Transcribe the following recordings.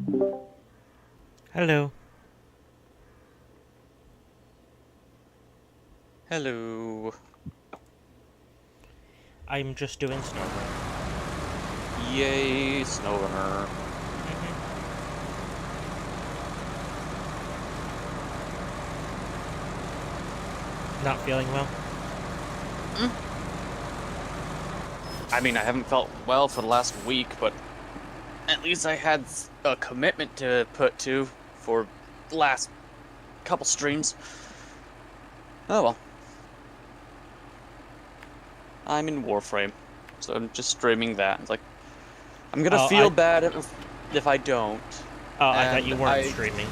Hello. Hello. I'm just doing Snowrunner. Yay, Snowrunner. Not feeling well? Mm. I mean, I haven't felt well for the last week, but at least I had a commitment to put to for the last couple streams. Oh well. I'm in Warframe, so I'm just streaming that. It's like, I'm gonna Oh, feel bad if I don't. I thought And you weren't streaming.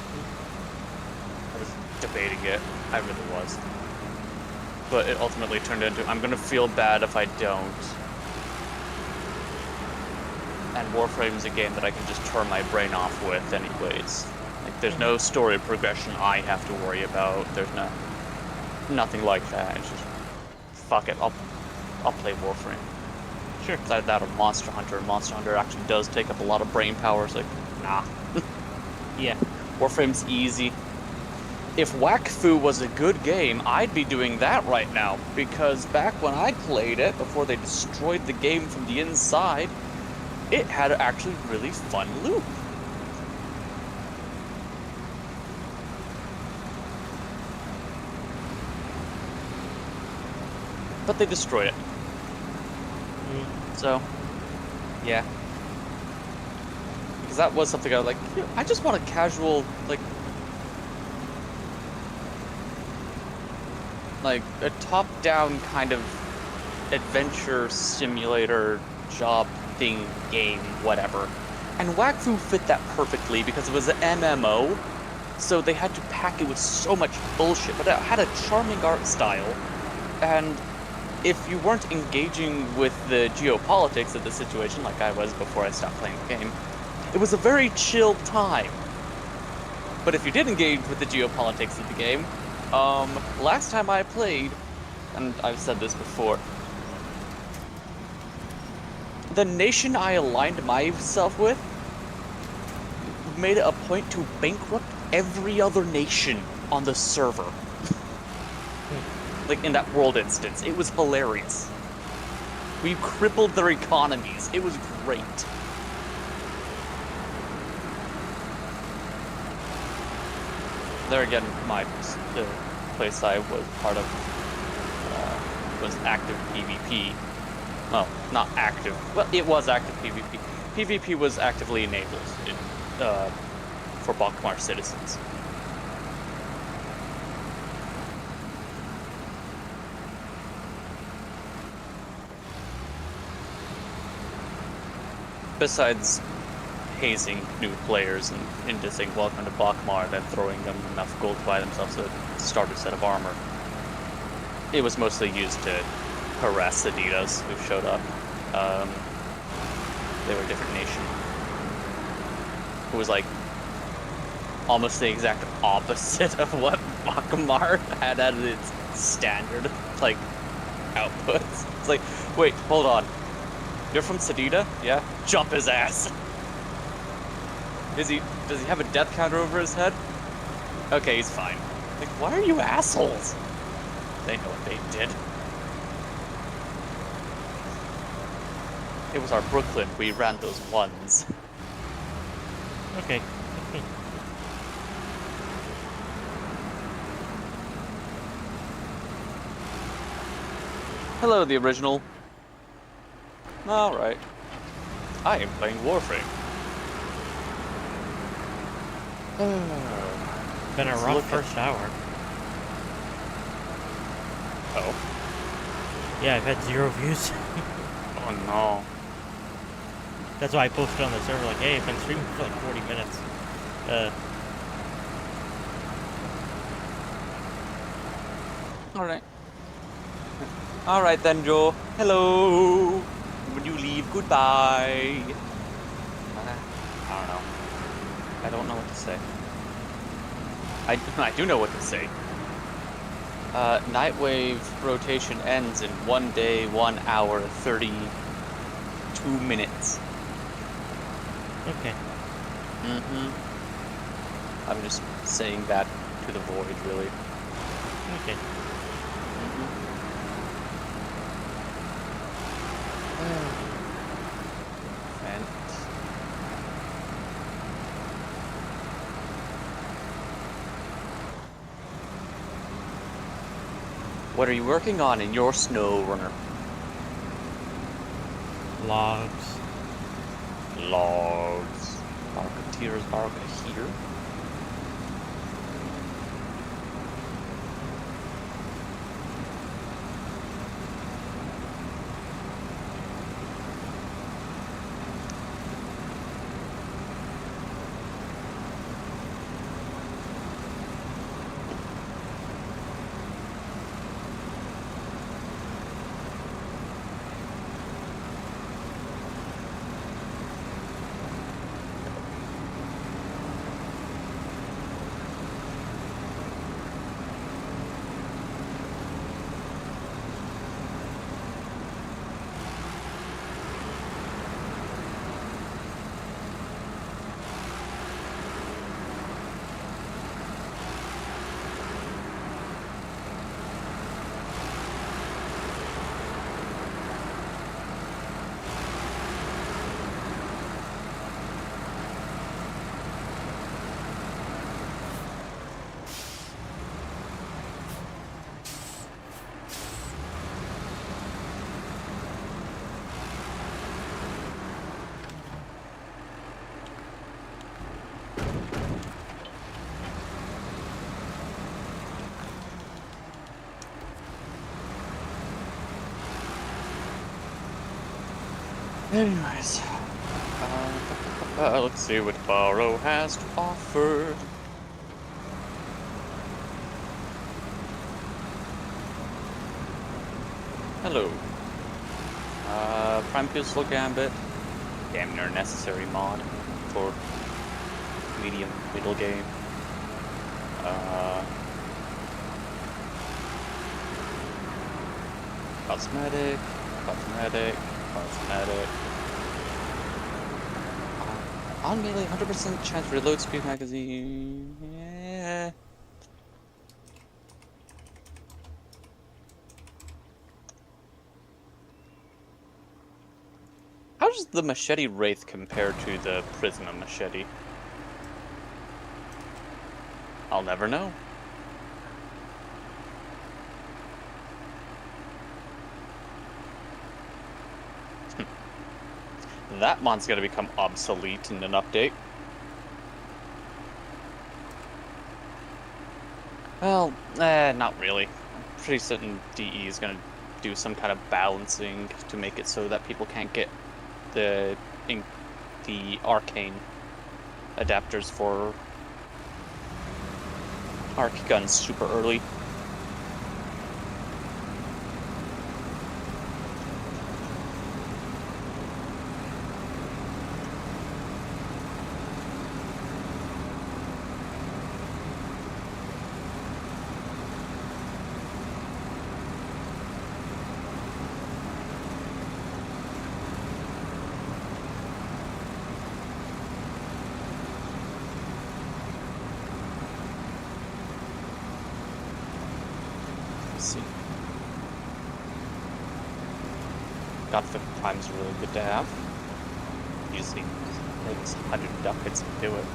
I was debating it. I really was. But it ultimately turned into, I'm gonna feel bad if I don't. And Warframe's a game that I can just turn my brain off with anyways. Like, there's no story progression I have to worry about. There's nothing like that. It's just, fuck it, I'll play Warframe. Sure. It's either that or Monster Hunter. Monster Hunter actually does take up a lot of brain power. It's like, nah. Yeah. Warframe's easy. If Wakfu was a good game, I'd be doing that right now. Because back when I played it, before they destroyed the game from the inside, it had actually really fun loop. But they destroyed it. So, yeah. Because that was something I was like, I just want a casual, like a top-down kind of adventure simulator job thing game, whatever. And Wakfu fit that perfectly because it was an MMO, so they had to pack it with so much bullshit, but it had a charming art style, and if you weren't engaging with the geopolitics of the situation like I was before I stopped playing the game, it was a very chill time. But if you did engage with the geopolitics of the game, last time I played, and I've said this before, the nation I aligned myself with made it a point to bankrupt every other nation on the server. Like, in that world instance. It was hilarious. We crippled their economies. It was great. There again, the place I was part of was active PvP. Well, not active. Well, it was active PvP. PvP was actively enabled for Bakmar citizens. Besides hazing new players and into saying welcome to Bakmar, then throwing them enough gold to buy themselves a starter set of armor, it was mostly used to harass Adidas who showed up. They were a different nation. It was like almost the exact opposite of what Bakmar had as its standard, like, outputs. It's like, wait, hold on. You're from Sedita? Yeah? Jump his ass! Does he have a death counter over his head? Okay, he's fine. Like, why are you assholes? They know what they did. It was our Brooklyn. We ran those ones. Okay. Hello, the original. Alright. I am playing Warframe. Been a rough first hour. Oh. Yeah, I've had 0 views. Oh no. That's why I posted on the server, like, hey, I've been streaming for like 40 minutes. Alright. Alright then, Joe. Hello. When you leave, goodbye. I don't know. I don't know what to say. I do know what to say. Nightwave rotation ends in 1 day, 1 hour, 32 minutes. Okay. I'm just saying that to the void, really. Okay. Vent. What are you working on in your Snowrunner? Logs. Logs. Marketeers are here. Anyways, let's see what Borrow has to offer. Hello. Prime Pistol Gambit. Damn near necessary mod for medium middle game. Cosmetic. On melee, 100% chance reload speed magazine. Yeah. How does the Machete Wraith compare to the Prisma Machete? I'll never know. That mon's gonna become obsolete in an update. Well, not really. I'm pretty certain DE is gonna do some kind of balancing to make it so that people can't get the arcane adapters for arc guns super early. See. Godfrey Prime's really good to have. Usually takes 100 ducats to do it.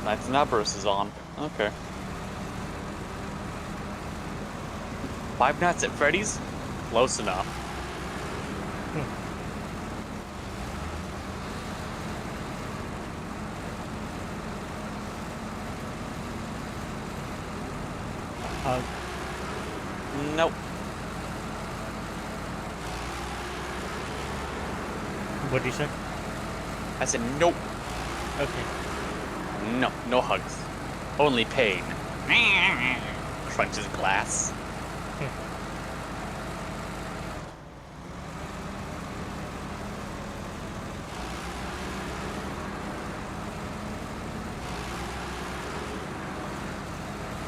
Knights and Abros is on. Okay. Five Nights at Freddy's? Close enough. Nope. What'd you say? I said nope. Okay. No, no hugs. Only pain. Crunches glass.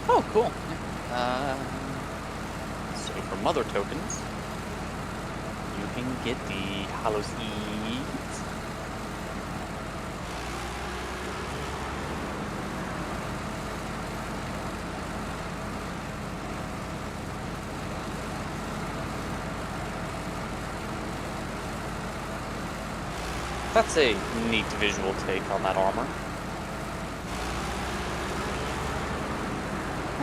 Oh, cool. So for mother tokens, you can get the Hallows Eve. That's a neat visual take on that armor.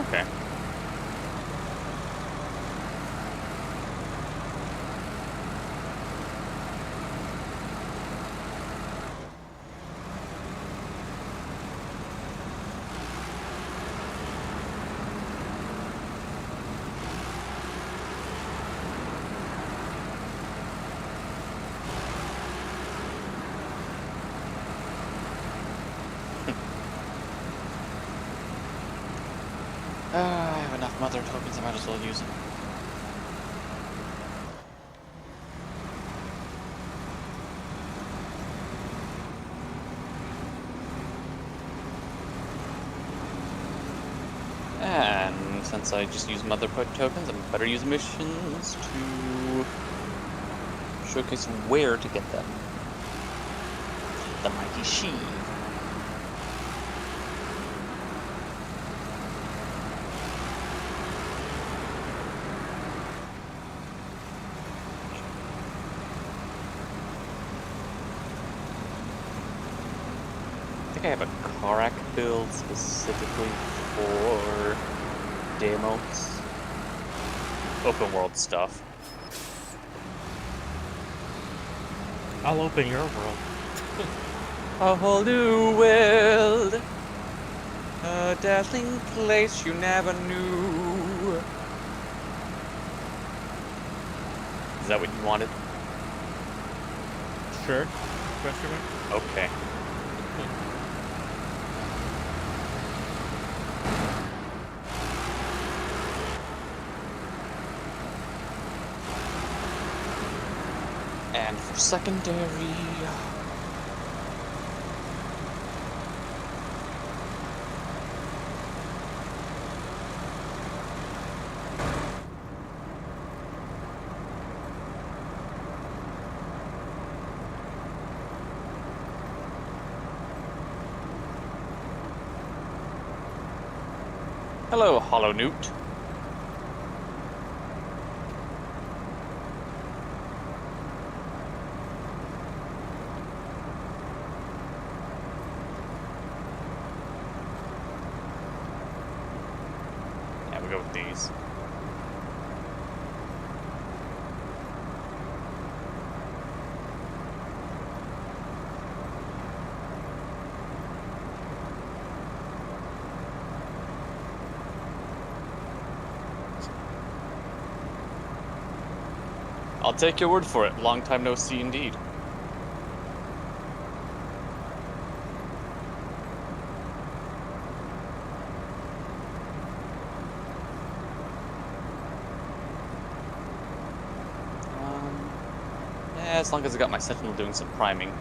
Okay. I have enough mother tokens, I might as well use them. And since I just use mother tokens, I better use missions to showcase where to get them. The mighty Sheev. I think I have a Karak build specifically for demos. Open world stuff. I'll open your world. A whole new world. A dazzling place you never knew. Is that what you wanted? Sure. Question mark? Okay. And for secondary... Hello, Hollow Newt. Yeah, we go with these. I'll take your word for it. Long time no see indeed. Yeah, as long as I got my Sentinel doing some priming.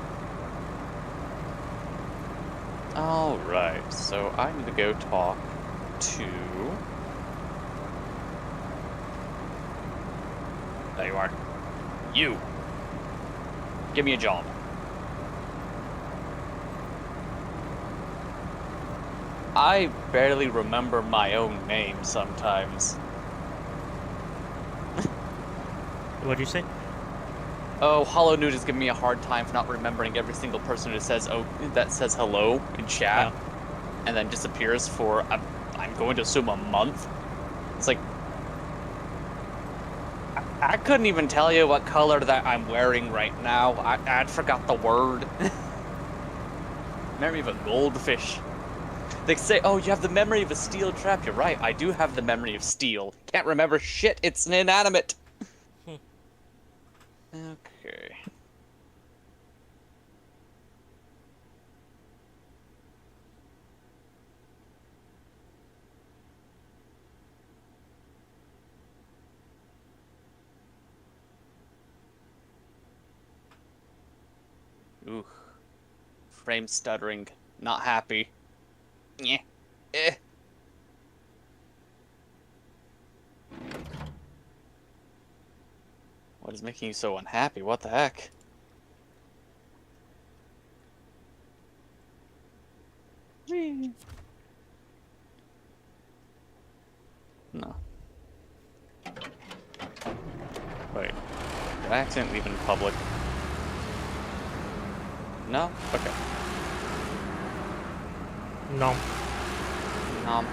Alright, so I need to go talk to... There you are. You! Give me a job. I barely remember my own name sometimes. What'd you say? Oh, Hollow Newt is giving me a hard time for not remembering every single person who says, that says hello in chat. and then disappears for, I'm going to assume, a month. It's like, I couldn't even tell you what color that I'm wearing right now. I'd forgot the word. Memory of a goldfish. They say, oh, you have the memory of a steel trap. You're right, I do have the memory of steel. Can't remember shit, it's an inanimate. Okay. Ooh. Frame stuttering. Not happy. Yeah. Eh. What is making you so unhappy? What the heck? No. Wait. Did I accidentally leave in public? No? Okay. No. Um.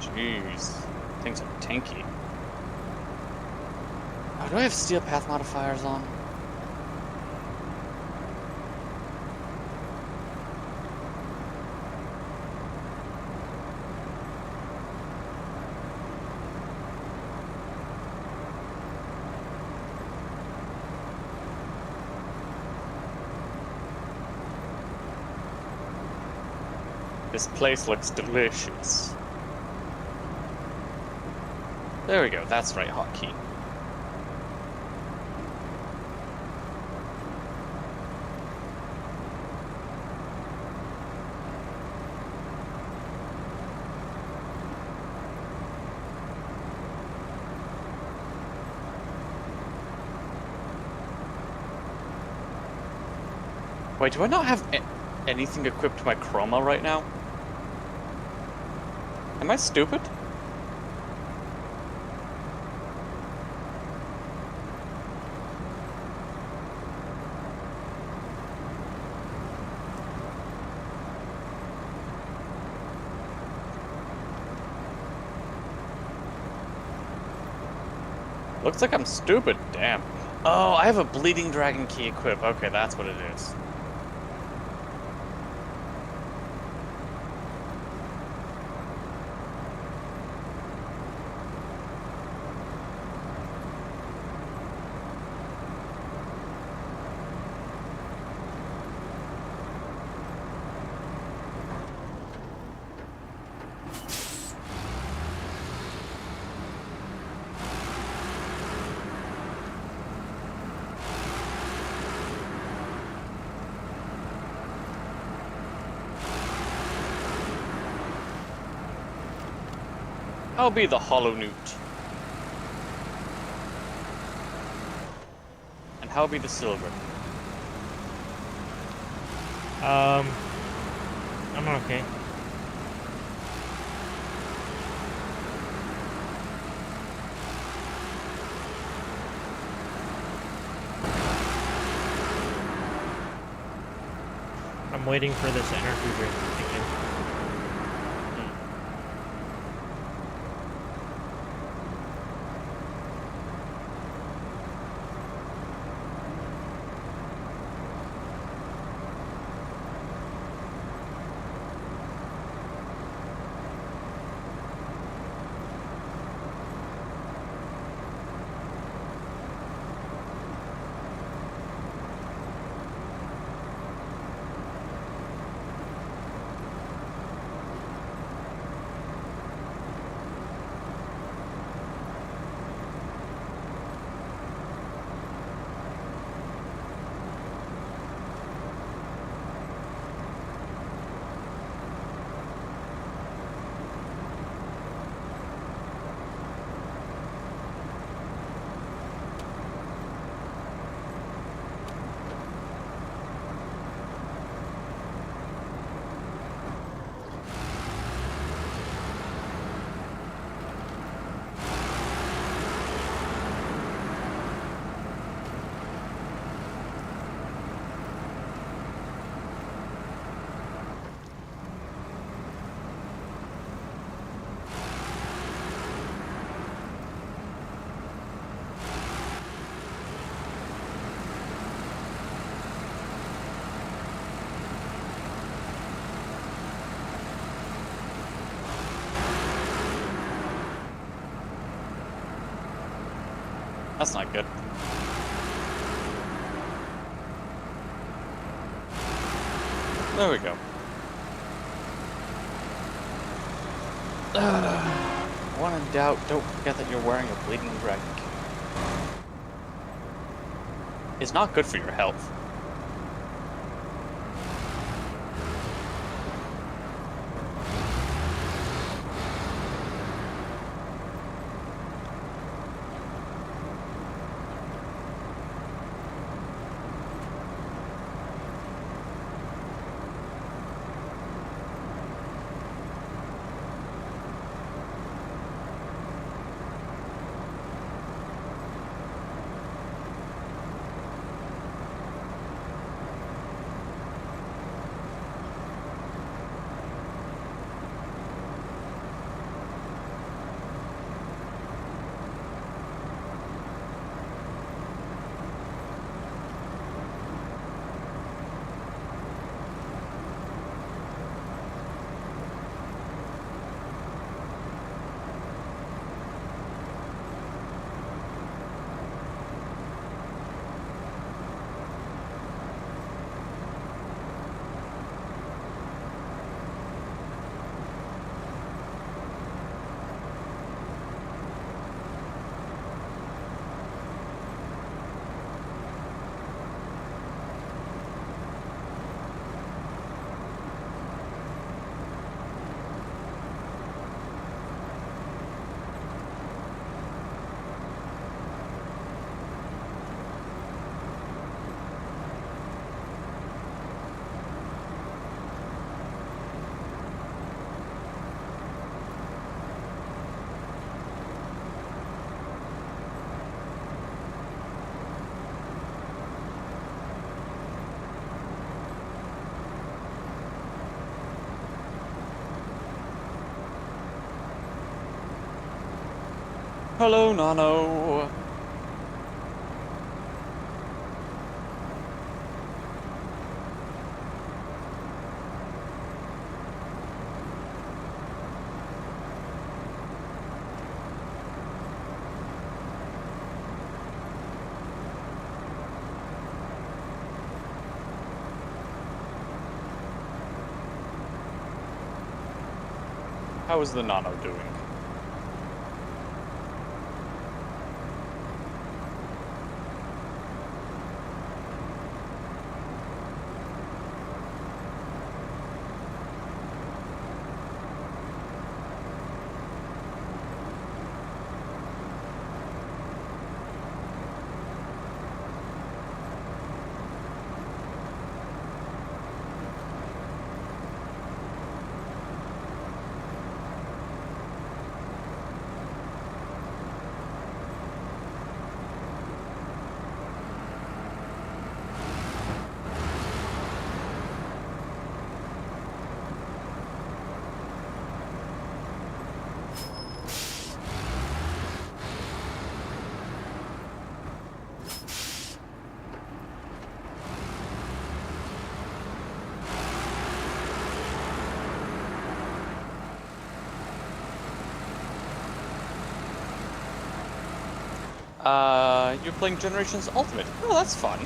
Jeez. Things are tanky. Oh, do I have steel path modifiers on? This place looks delicious. There we go, that's right, hotkey. Wait, do I not have anything equipped to my chroma right now? Am I stupid? Looks like I'm stupid, damn. Oh, I have a bleeding dragon key equipped. Okay, that's what it is. I'll be the hollow newt. And how be the silver? I'm okay. I'm waiting for this energy drink to kick in. That's not good. There we go. When in doubt, don't forget that you're wearing a bleeding wreck. It's not good for your health. Hello, Nano. How is the Nano doing? You're playing Generations Ultimate. Oh, that's fun.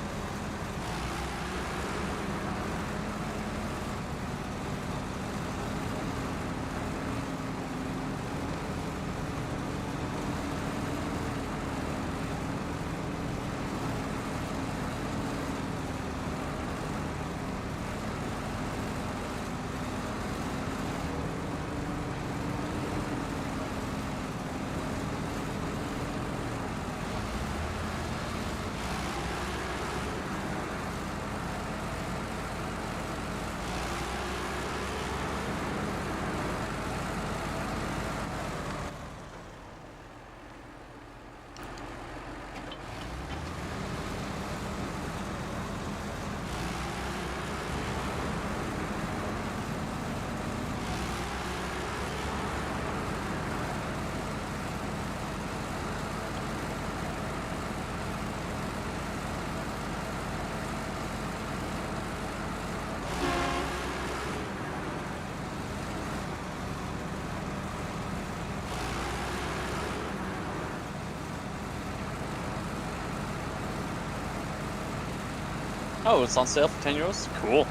Oh, it's on sale for 10 euros? Cool.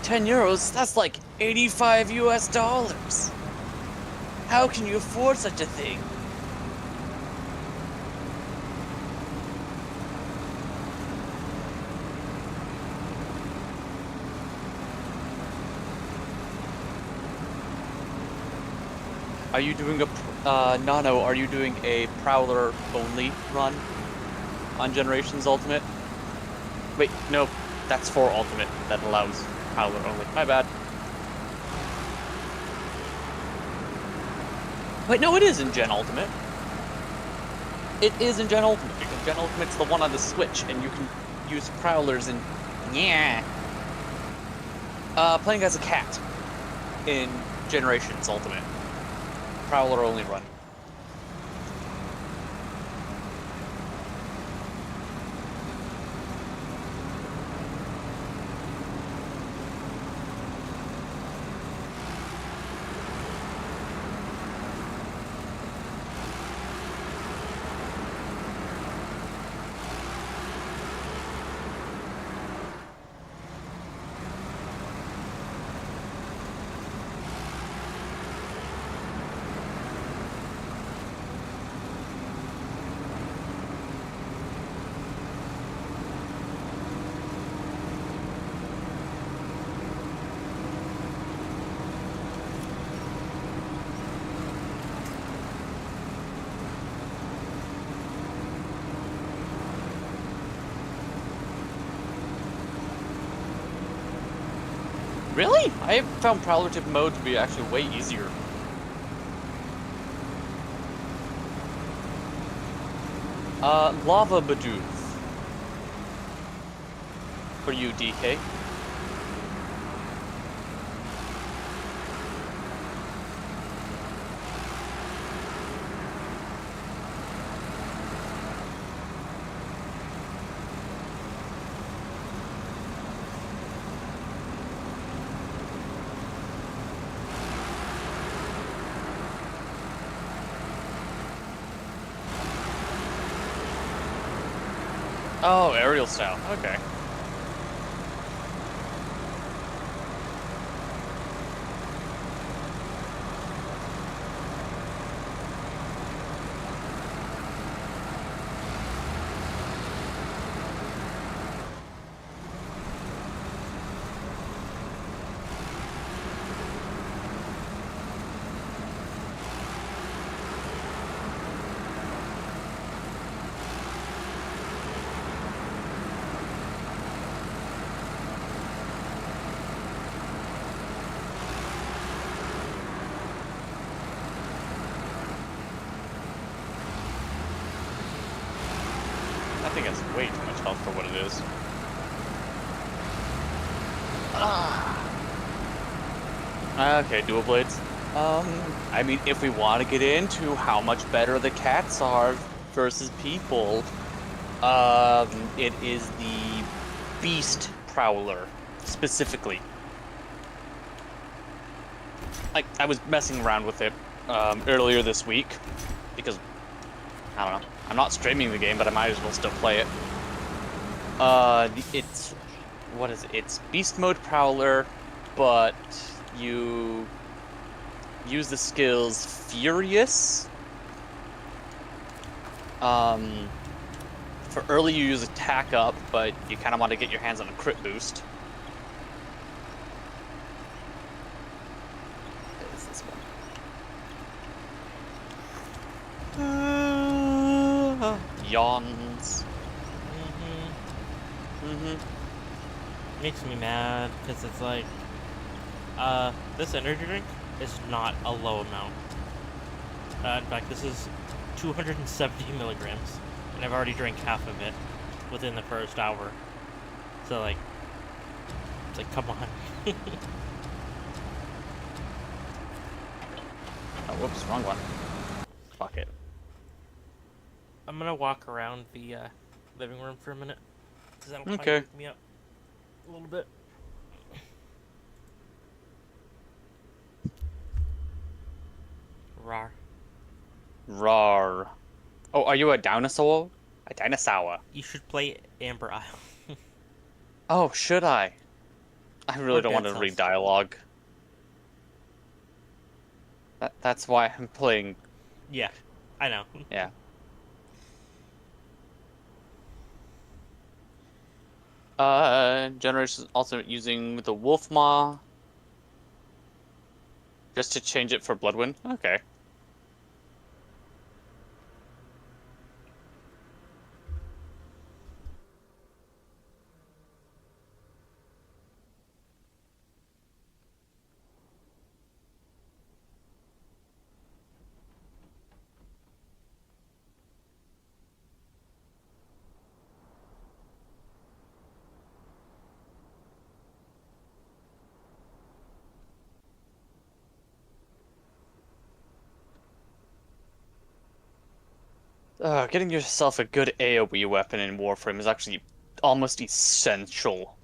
10 euros? That's like 85 US dollars. How can you afford such a thing? Are you doing Nano, are you doing a Prowler only run on Generations Ultimate? Wait, no, that's for Ultimate. That allows Prowler only. My bad. Wait, no, it is in Gen Ultimate. It is in Gen Ultimate, because Gen Ultimate's the one on the Switch, and you can use Prowlers in... Yeah. Playing as a cat in Generations Ultimate. Prowler only run. Really? I found Prowler tip mode to be actually way easier. Lava Bidoof. For you, DK. Oh, aerial style. Okay. I think that's way too much health for what it is. Okay, dual blades. I mean, if we want to get into how much better the cats are versus people, it is the Beast Prowler, specifically. Like, I was messing around with it, earlier this week, because, I don't know, I'm not streaming the game, but I might as well still play it. It's, what is it? It's Beast Mode Prowler, but you use the skills Furious. For early you use attack up, but you kind of want to get your hands on a crit boost. What is this one? Yawns. Makes me mad because it's like, this energy drink is not a low amount. In fact, this is 270 milligrams, and I've already drank half of it within the first hour. So like, it's like, come on. Oh, whoops, wrong one. Fuck it. I'm gonna walk around the living room for a minute, because that'll probably Okay. wake me up a little bit. Rar. Rar. Oh, are you a dinosaur? A dinosaur. You should play Amber Isle. Oh, should I? I Or really don't want Dead to read Cells. dialogue. That's why I'm playing. Yeah, I know. Yeah. Generations also using the wolf maw just to change it for Bloodwind. Okay. Getting yourself a good AoE weapon in Warframe is actually almost essential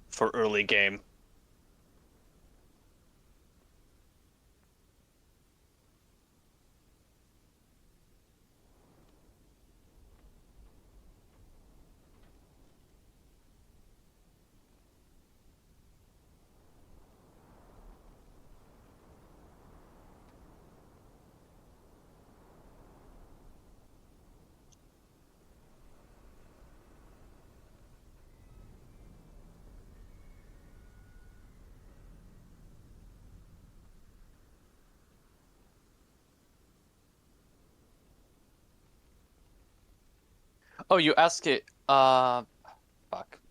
for early game. Oh, you ask it. Fuck.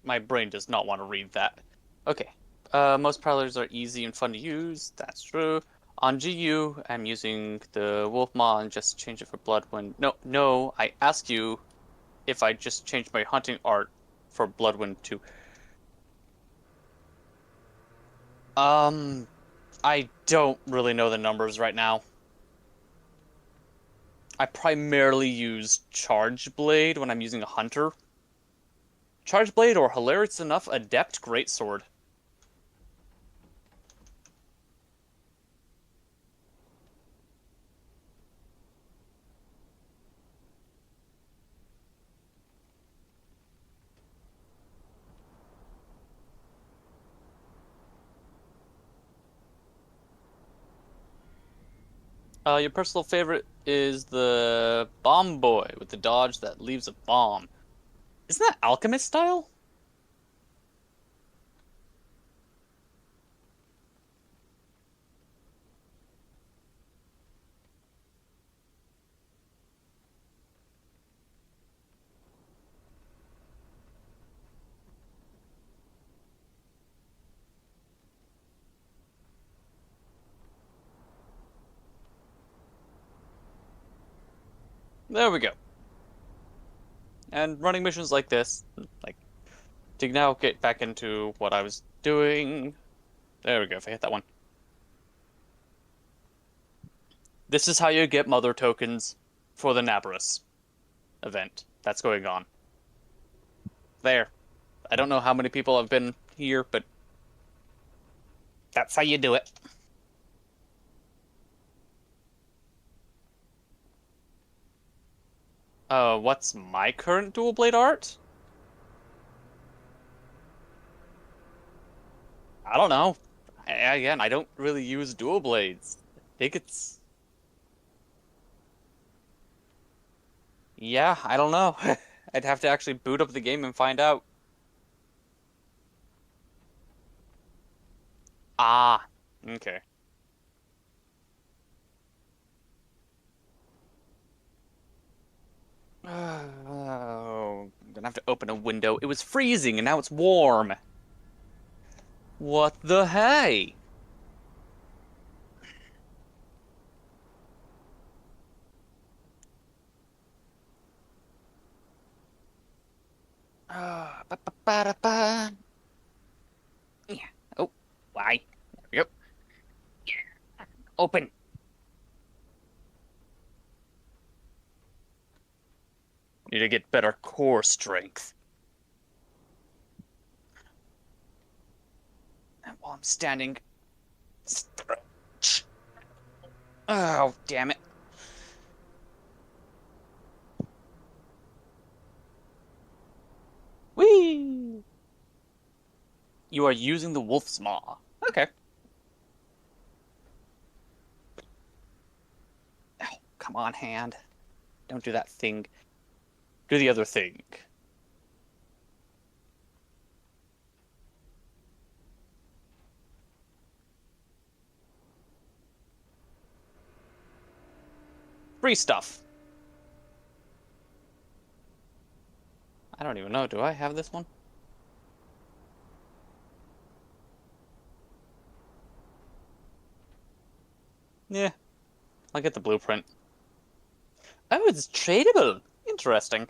My brain does not want to read that. Okay. Most parlors are easy and fun to use. That's true. On GU, I'm using the Wolf Maw and just change it for Bloodwind. No, I asked you if I just changed my hunting art for Bloodwind to. Um, I don't really know the numbers right now. I primarily use Charge Blade when I'm using a hunter. Charge Blade or hilarious enough, Adept Greatsword. Your personal favorite is the Bomb Boy with the dodge that leaves a bomb. Isn't that Alchemist style? There we go. And running missions like this, like to now get back into what I was doing. There we go. If I hit that one. This is how you get mother tokens for the Nabarus event that's going on. There. I don't know how many people have been here, but that's how you do it. What's my current dual blade art? I don't know. Again, I don't really use dual blades. I think it's yeah, I don't know. I'd have to actually boot up the game and find out. Ah, okay. Oh, I'm gonna have to open a window. It was freezing and now it's warm. What the hey? Ba, ba, ba, da, ba. Yeah. Oh, why? There we go. Open. Need to get better core strength. And while I'm standing, stretch. Oh, damn it. You are using the wolf's maw. Okay. Oh, come on, hand. Don't do that thing. Do the other thing. Free stuff. I don't even know. Do I have this one? Yeah, I'll get the blueprint. Oh, it's tradable. Interesting.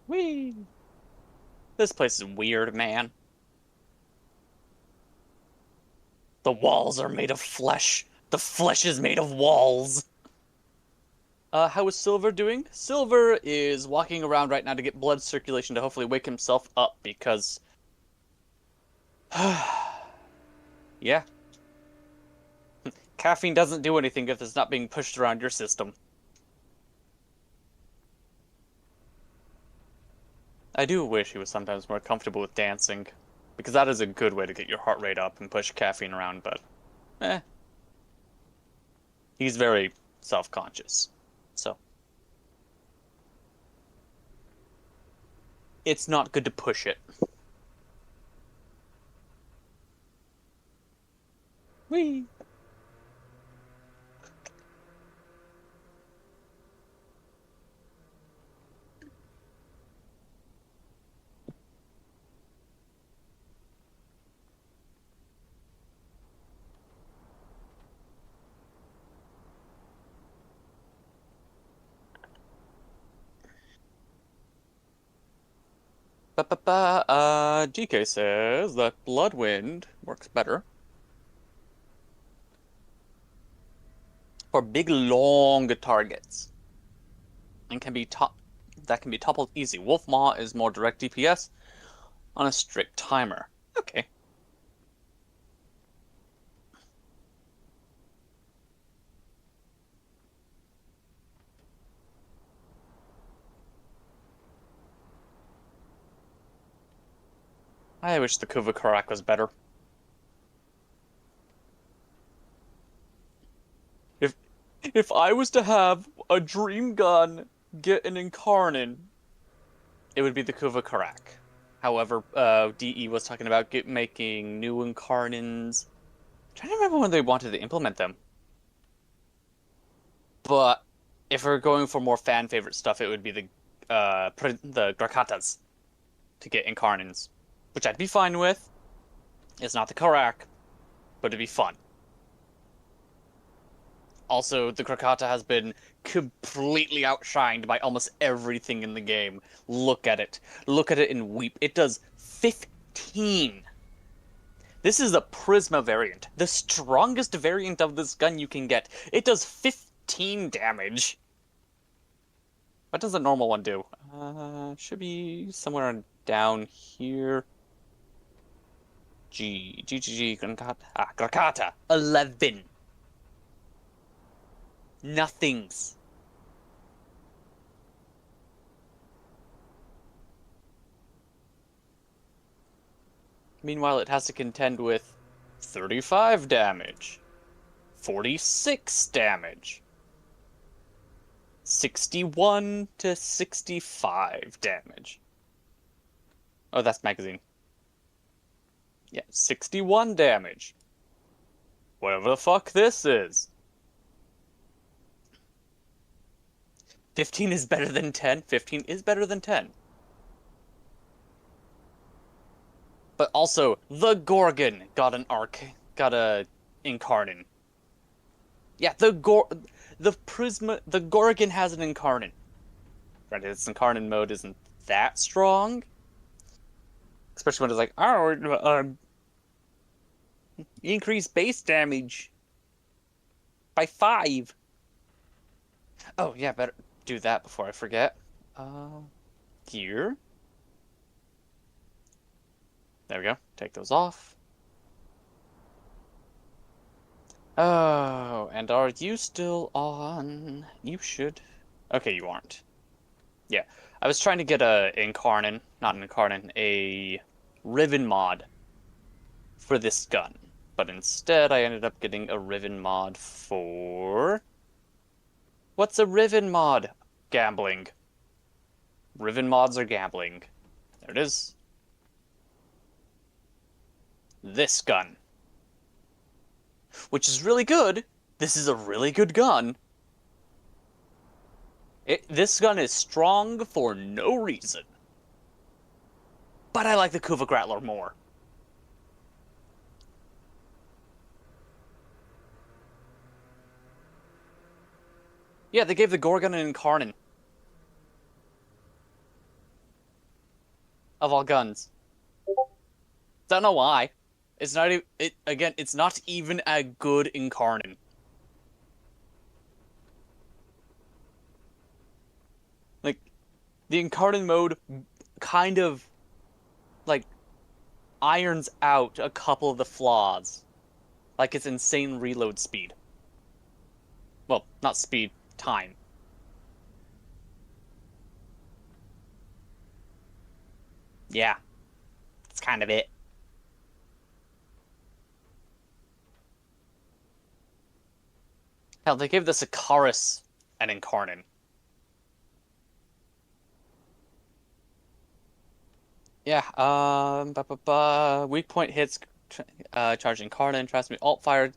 Whee! This place is weird, man. The walls are made of flesh. The flesh is made of walls. How is Silver doing? Silver is walking around right now to get blood circulation to hopefully wake himself up because... yeah. Caffeine doesn't do anything if it's not being pushed around your system. I do wish he was sometimes more comfortable with dancing, because that is a good way to get your heart rate up and push caffeine around, but eh. He's very self-conscious, so it's not good to push it. Whee! GK says that Bloodwind works better for big, long targets and can be toppled easy. Wolfmaw is more direct DPS on a strict timer. Okay. I wish the Kuva Karak was better. If I was to have a dream gun get an Incarnin, it would be the Kuva Karak. However, DE was talking about making new Incarnins. I'm trying to remember when they wanted to implement them. But if we're going for more fan favorite stuff, it would be the Grakatas to get Incarnins, which I'd be fine with. It's not the Karak, but it'd be fun. Also, the Krakata has been completely outshined by almost everything in the game. Look at it. Look at it and weep. It does 15. This is a Prisma variant. The strongest variant of this gun you can get. It does 15 damage. What does the normal one do? Should be somewhere down here. Krakata. 11. Nothings. Meanwhile, it has to contend with 35 damage, 46 damage, 61 to 65 damage. Oh, that's magazine. Yeah, 61 damage. Whatever the fuck this is. 15 is better than 10. 15 is better than 10. But also, the Gorgon got a Incarnin. Yeah, the Gorgon has an Incarnin. Granted, its Incarnin mode isn't that strong. Especially when it's like, oh, increase base damage. by 5. Oh, yeah, better do that before I forget. Here. There we go. Take those off. Oh, and are you still on? You should. Okay, you aren't. Yeah, I was trying to get a Incarnon, not an Incarnon, a Riven mod for this gun. But instead, I ended up getting a Riven mod for... What's a Riven mod? Gambling. Riven mods are gambling. There it is. This gun. Which is really good. This is a really good gun. This gun is strong for no reason. But I like the Kuva Grappler more. Yeah, they gave the Gorgon an Incarnon. Of all guns. Don't know why. It's not even, again, it's not even a good Incarnon. Like, the Incarnon mode kind of, like, irons out a couple of the flaws. Like its insane reload speed. Well, not speed, time. Yeah, that's kind of it. Hell, they gave the Sikaris an Incarnon. Yeah, weak point hits, charging Incarnon, transmute alt fire,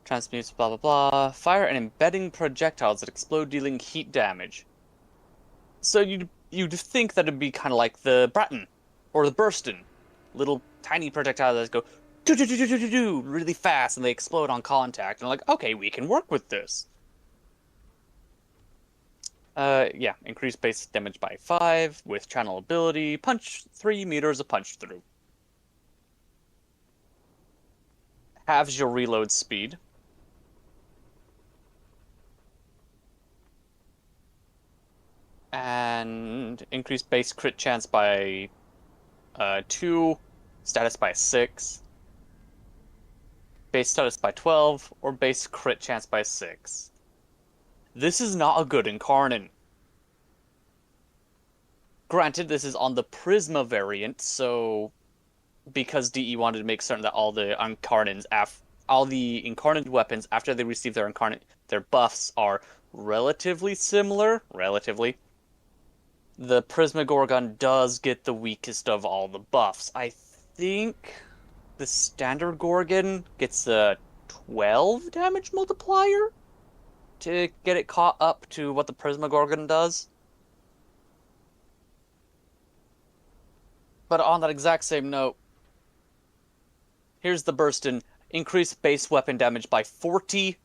transmutes blah blah blah, fire and embedding projectiles that explode dealing heat damage. So you'd think that it'd be kind of like the Bratton or the Burston, little tiny projectiles that go do do do do do do do really fast and they explode on contact. And I'm like, okay, we can work with this. Yeah, increase base damage by 5 with channel ability, punch 3 meters of punch through. Halves your reload speed. And increase base crit chance by 2, status by 6, base status by 12, or base crit chance by 6. This is not a good Incarnon. Granted, this is on the Prisma variant, so because DE wanted to make certain that all the incarnate weapons after they receive their buffs are relatively similar. Relatively. The Prisma Gorgon does get the weakest of all the buffs. I think the standard Gorgon gets a 12 damage multiplier to get it caught up to what the Prisma Gorgon does. But on that exact same note, here's the Burston. Increase base weapon damage by 42.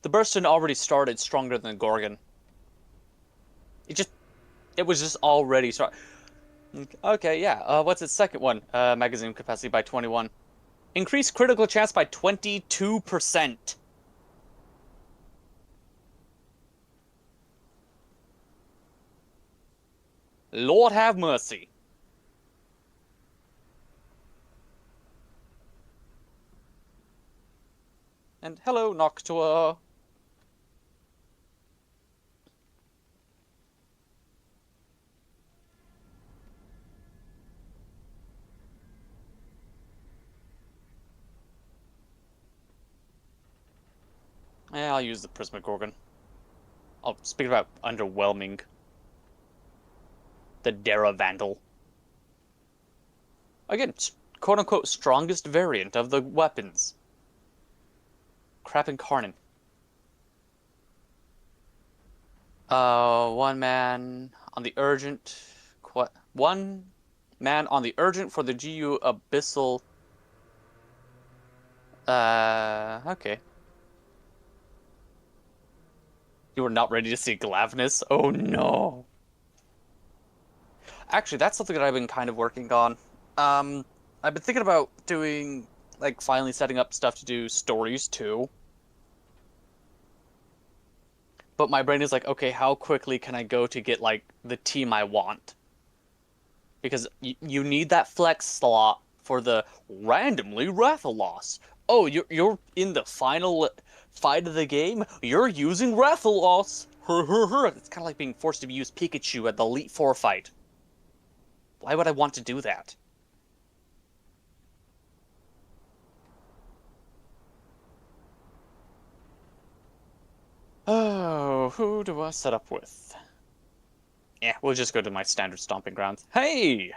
The Burston already started stronger than the Gorgon. It was just already strong. Okay, yeah. What's its second one? Magazine capacity by 21. Increase critical chance by 22%. Lord have mercy. And hello, Noctua. Yeah, I'll use the Prisma Gorgon. Oh, speaking about underwhelming. The Dara Vandal. Again, quote-unquote strongest variant of the weapons. Crap Incarnon. One man on the urgent... One man on the urgent for the GU Abyssal... okay. You were not ready to see Glavnus? Oh no. Actually, that's something that I've been kind of working on. I've been thinking about doing, like, finally setting up stuff to do stories too. But my brain is like, okay, how quickly can I go to get, like, the team I want? Because you need that flex slot for the randomly Rathalos. Oh, you're in the final fight of the game? You're using Rathalos! It's kind of like being forced to use Pikachu at the Elite Four fight. Why would I want to do that? Oh, who do I set up with? Yeah, we'll just go to my standard stomping grounds. Hey!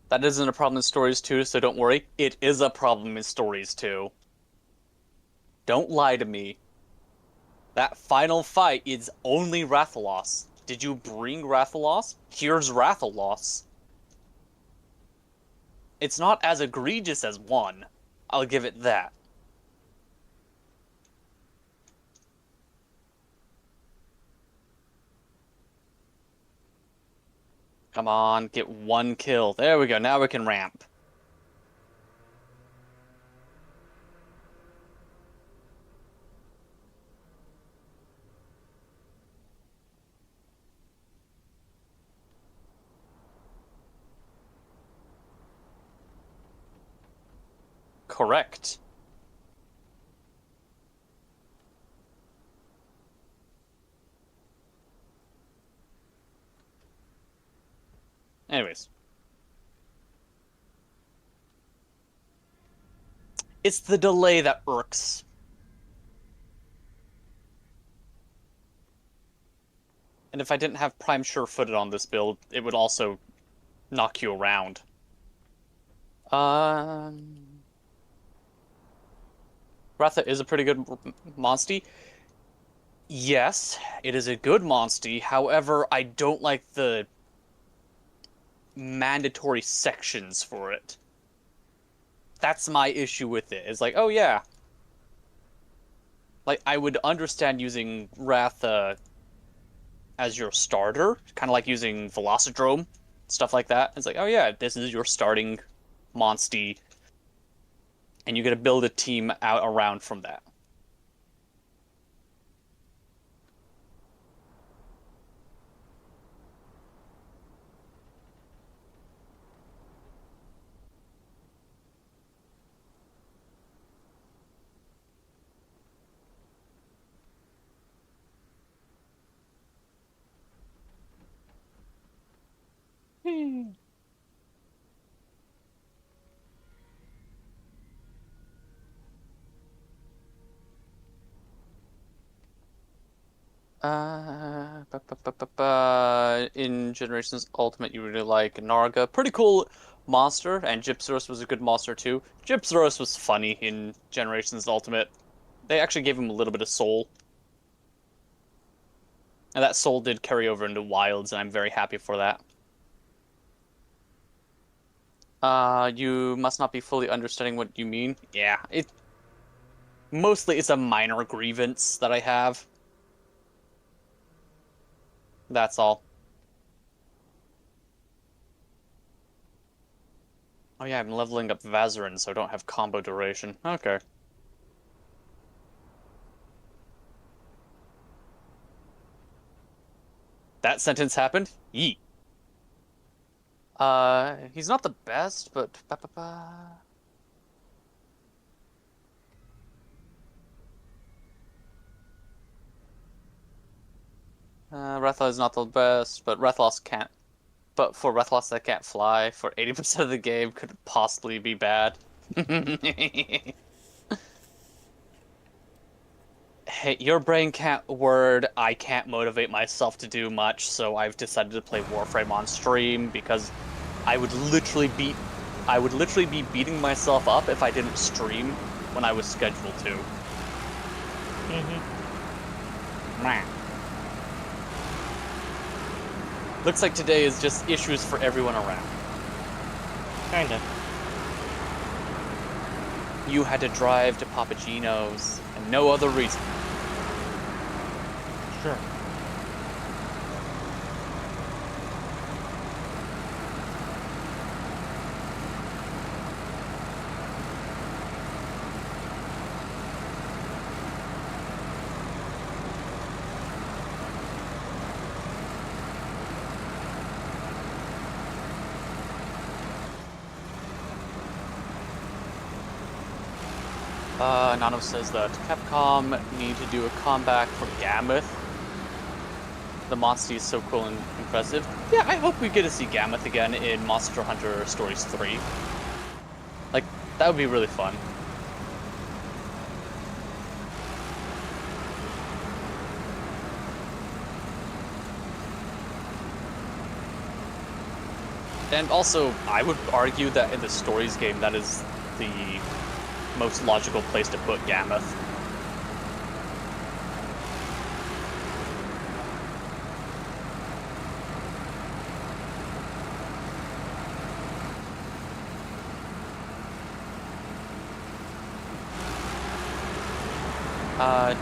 That isn't a problem in Stories 2, so don't worry. It is a problem in Stories 2. Don't lie to me. That final fight is only Rathalos. Did you bring Rathalos? Here's Rathalos. It's not as egregious as 1. I'll give it that. Come on, get 1 kill. There we go, now we can ramp. Correct. Anyways. It's the delay that irks. And if I didn't have Prime Sure-Footed on this build, it would also knock you around. Ratha is a pretty good monstie. Yes, it is a good monstie. However, I don't like the mandatory sections for it. That's my issue with it. It's like, oh yeah. Like, I would understand using Ratha as your starter, kind of like using Velocidrome, stuff like that. It's like, oh yeah, this is your starting monstie, and you get to build a team out around from that. In Generations Ultimate, you really like Narga. Pretty cool monster, and Gypsaurus was a good monster too. Gypsaurus was funny in Generations Ultimate. They actually gave him a little bit of soul. And that soul did carry over into Wilds, and I'm very happy for that. You must not be fully understanding what you mean. Yeah, mostly it's a minor grievance that I have. That's all. Oh yeah, I'm leveling up Vazarin, so I don't have combo duration. Okay. That sentence happened? Yeet. He's not the best, but... Rathalos is not the best, but Rathalos can't. But for Rathalos that can't fly, for 80% of the game could possibly be bad. Hey, your brain can't word, I can't motivate myself to do much, so I've decided to play Warframe on stream because I would literally be beating myself up if I didn't stream when I was scheduled to. Mm-hmm. Looks like today is just issues for everyone around. Kinda. You had to drive to Papagino's, and no other reason. Sure. Nano says that Capcom need to do a comeback for Gammoth. The monster is so cool and impressive. Yeah, I hope we get to see Gammoth again in Monster Hunter Stories 3. Like, that would be really fun. And also, I would argue that in the Stories game, that is the most logical place to put Gammoth.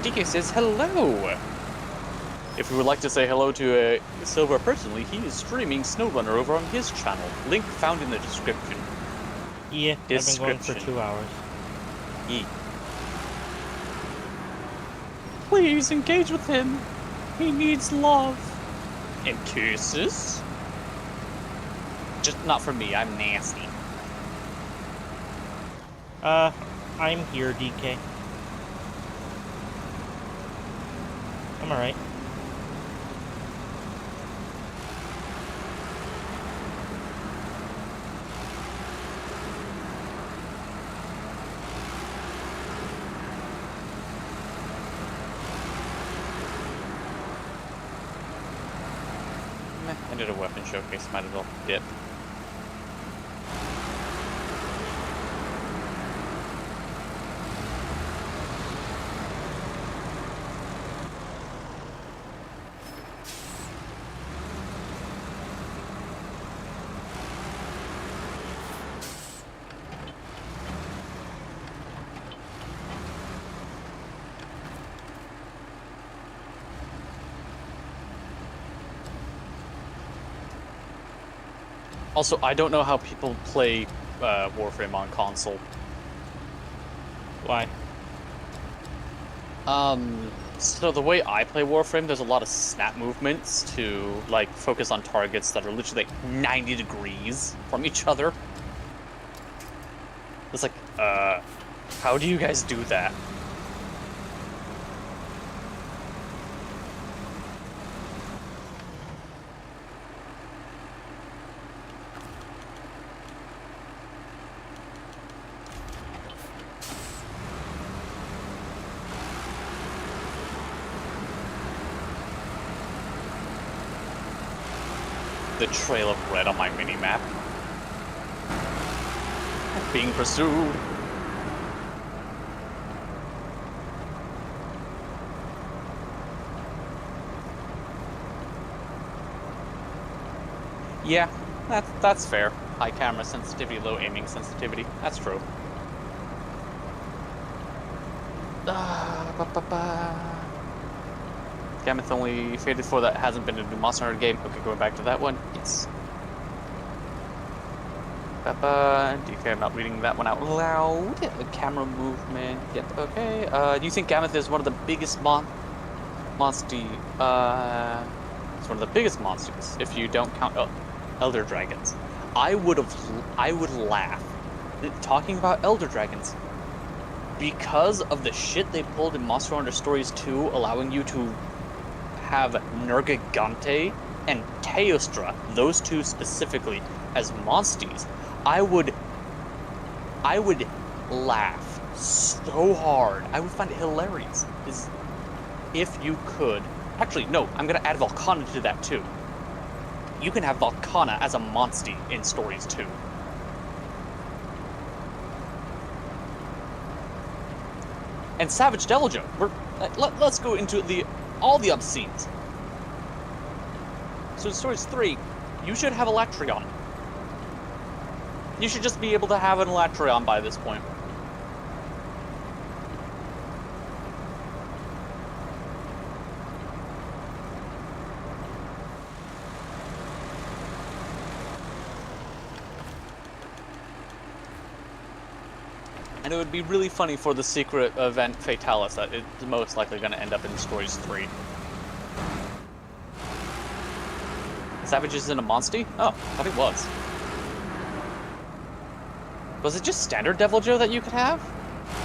DK says hello! If you would like to say hello to Silver personally, he is streaming Snowrunner over on his channel. Link found in the description. Yeah, I've been going for 2 hours. Please engage with him. He needs love. And kisses? Just not for me, I'm nasty. I'm here, DK. I'm alright. I did a weapon showcase, might as well dip. Also, I don't know how people play Warframe on console. Why? So the way I play Warframe, there's a lot of snap movements to, like, focus on targets that are literally, like, 90 degrees from each other. It's like, how do you guys do that? The trail of red on my mini-map. Being pursued. Yeah, that's fair. High camera sensitivity, low aiming sensitivity. That's true. Gammoth only faded for that hasn't been a new Monster Hunter game. Okay, going back to that one. Yes. DK, I'm not reading that one out loud. Camera movement. Yep, okay. Do you think Gammoth is one of the biggest it's one of the biggest monsters if you don't count Elder Dragons? I would laugh. Talking about Elder Dragons. Because of the shit they pulled in Monster Hunter Stories 2, allowing you to have Nergigante and Teostra, those two specifically, as monsties, I would laugh so hard. I would find it hilarious. If you could... Actually, no, I'm going to add Volcana to that too. You can have Volcana as a monstie in Stories 2. And Savage Deluge. Let's go into all the obscenes. So in Stories 3, you should have a Latreon. You should just be able to have an Latreon by this point. And it would be really funny for the secret event Fatalis that is most likely going to end up in Stories 3. Savage isn't a Monstie? Oh, I thought he was. Was it just standard Devil Joe that you could have?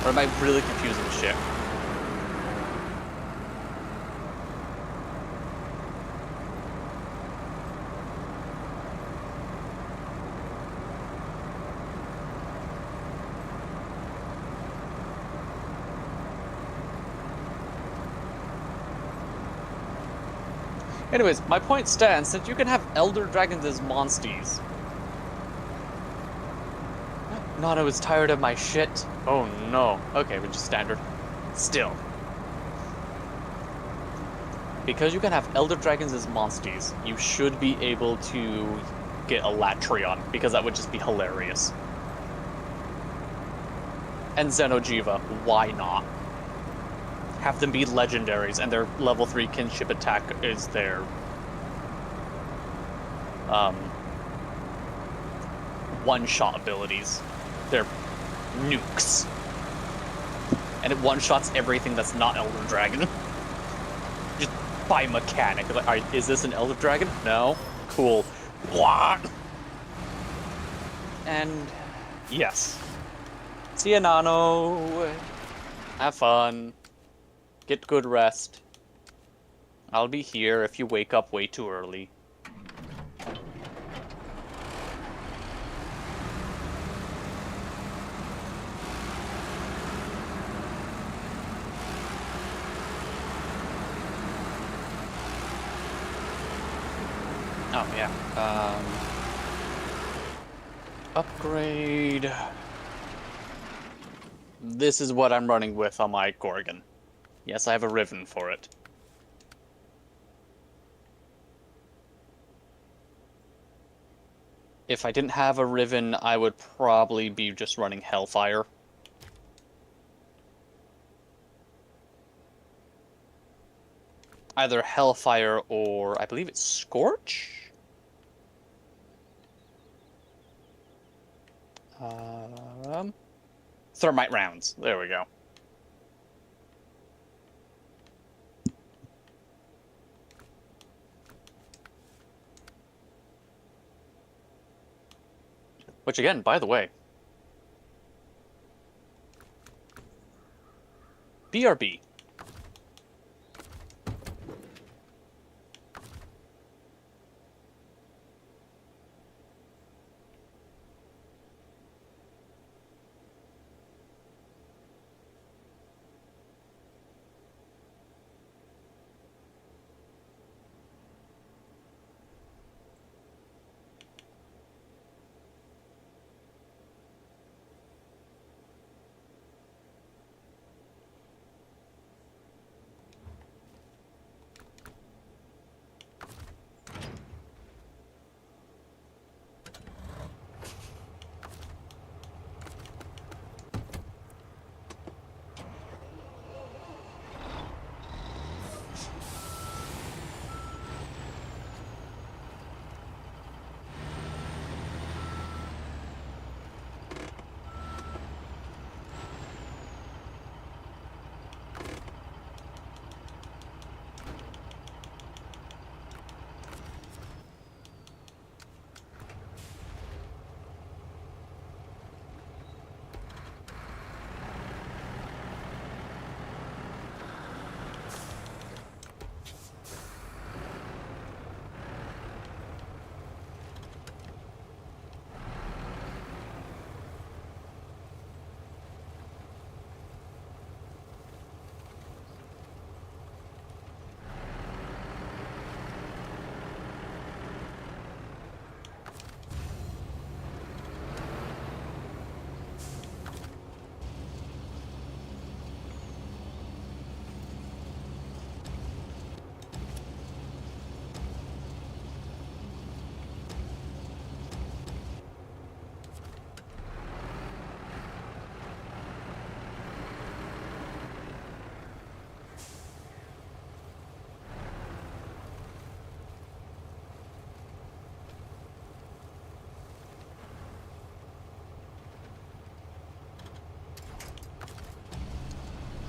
Or am I really confusing shit? Anyways, my point stands that you can have Elder Dragons as Monsties. Nana was tired of my shit. Oh no. Okay, we're just standard. Still. Because you can have Elder Dragons as Monsties, you should be able to get a Latreon, because that would just be hilarious. And Xeno'jiiva, why not? Have them be legendaries, and their level 3 kinship attack is their one-shot abilities. They're nukes. And it one-shots everything that's not Elder Dragon. Just by mechanic. Like, alright, is this an Elder Dragon? No? Cool. What? And yes. See ya, Nano. Have fun. Get good rest. I'll be here if you wake up way too early. Oh, yeah. Upgrade. This is what I'm running with on my Gorgon. Yes, I have a Riven for it. If I didn't have a Riven, I would probably be just running Hellfire. Either Hellfire or, I believe it's Scorch? Thermite rounds. There we go. Which again, by the way, BRB.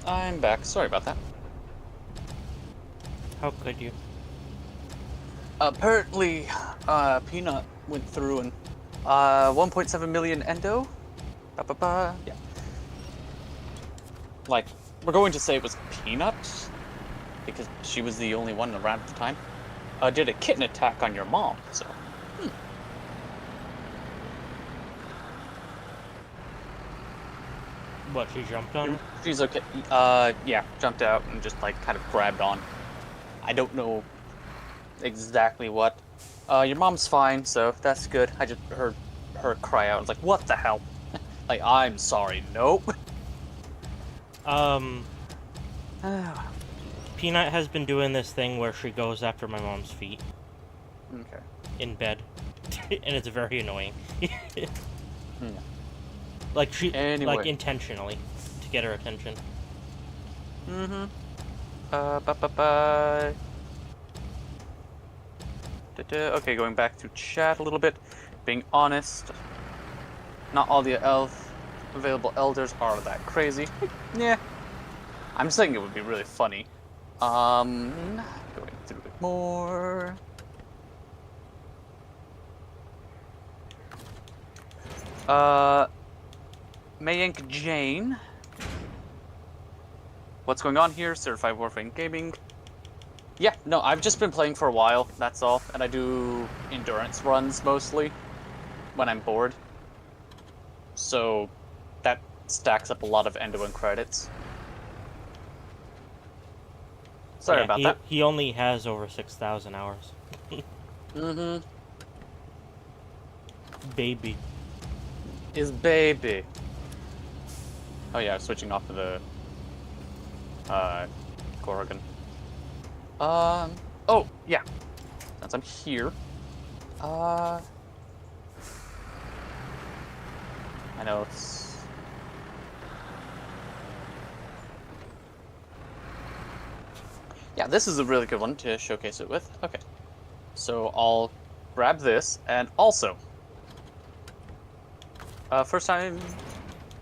I'm back. Sorry about that. How could you? Apparently, Peanut went through and 1.7 million endo. Ba-ba-ba. Yeah. Like, we're going to say it was Peanut because she was the only one around at the time. Did a kitten attack on your mom, so. What, she jumped on her? She's okay. Yeah, jumped out and just like kind of grabbed on. I don't know exactly what. Your mom's fine, so that's good. I just heard her cry out. I was like, what the hell? Like, I'm sorry, nope. Peanut has been doing this thing where she goes after my mom's feet Okay. in bed, and it's very annoying. Yeah. Like Anyway. like intentionally to get her attention. Mm-hmm. Ba-ba-ba. Okay, going back to chat a little bit. Being honest, not all the available elders are that crazy. Yeah. I'm saying it would be really funny. Going through it more. Mayank Jane. What's going on here? Certified Warframe Gaming. Yeah, no, I've just been playing for a while, that's all. And I do endurance runs mostly when I'm bored. So that stacks up a lot of endo and credits. Sorry Yeah, about that. he only has over 6,000 hours. Mm-hmm. Baby. Is baby. Oh yeah, switching off to the Corrigan. Oh yeah. Since I'm here. I know it's yeah, this is a really good one to showcase it with. Okay. So I'll grab this and also first time.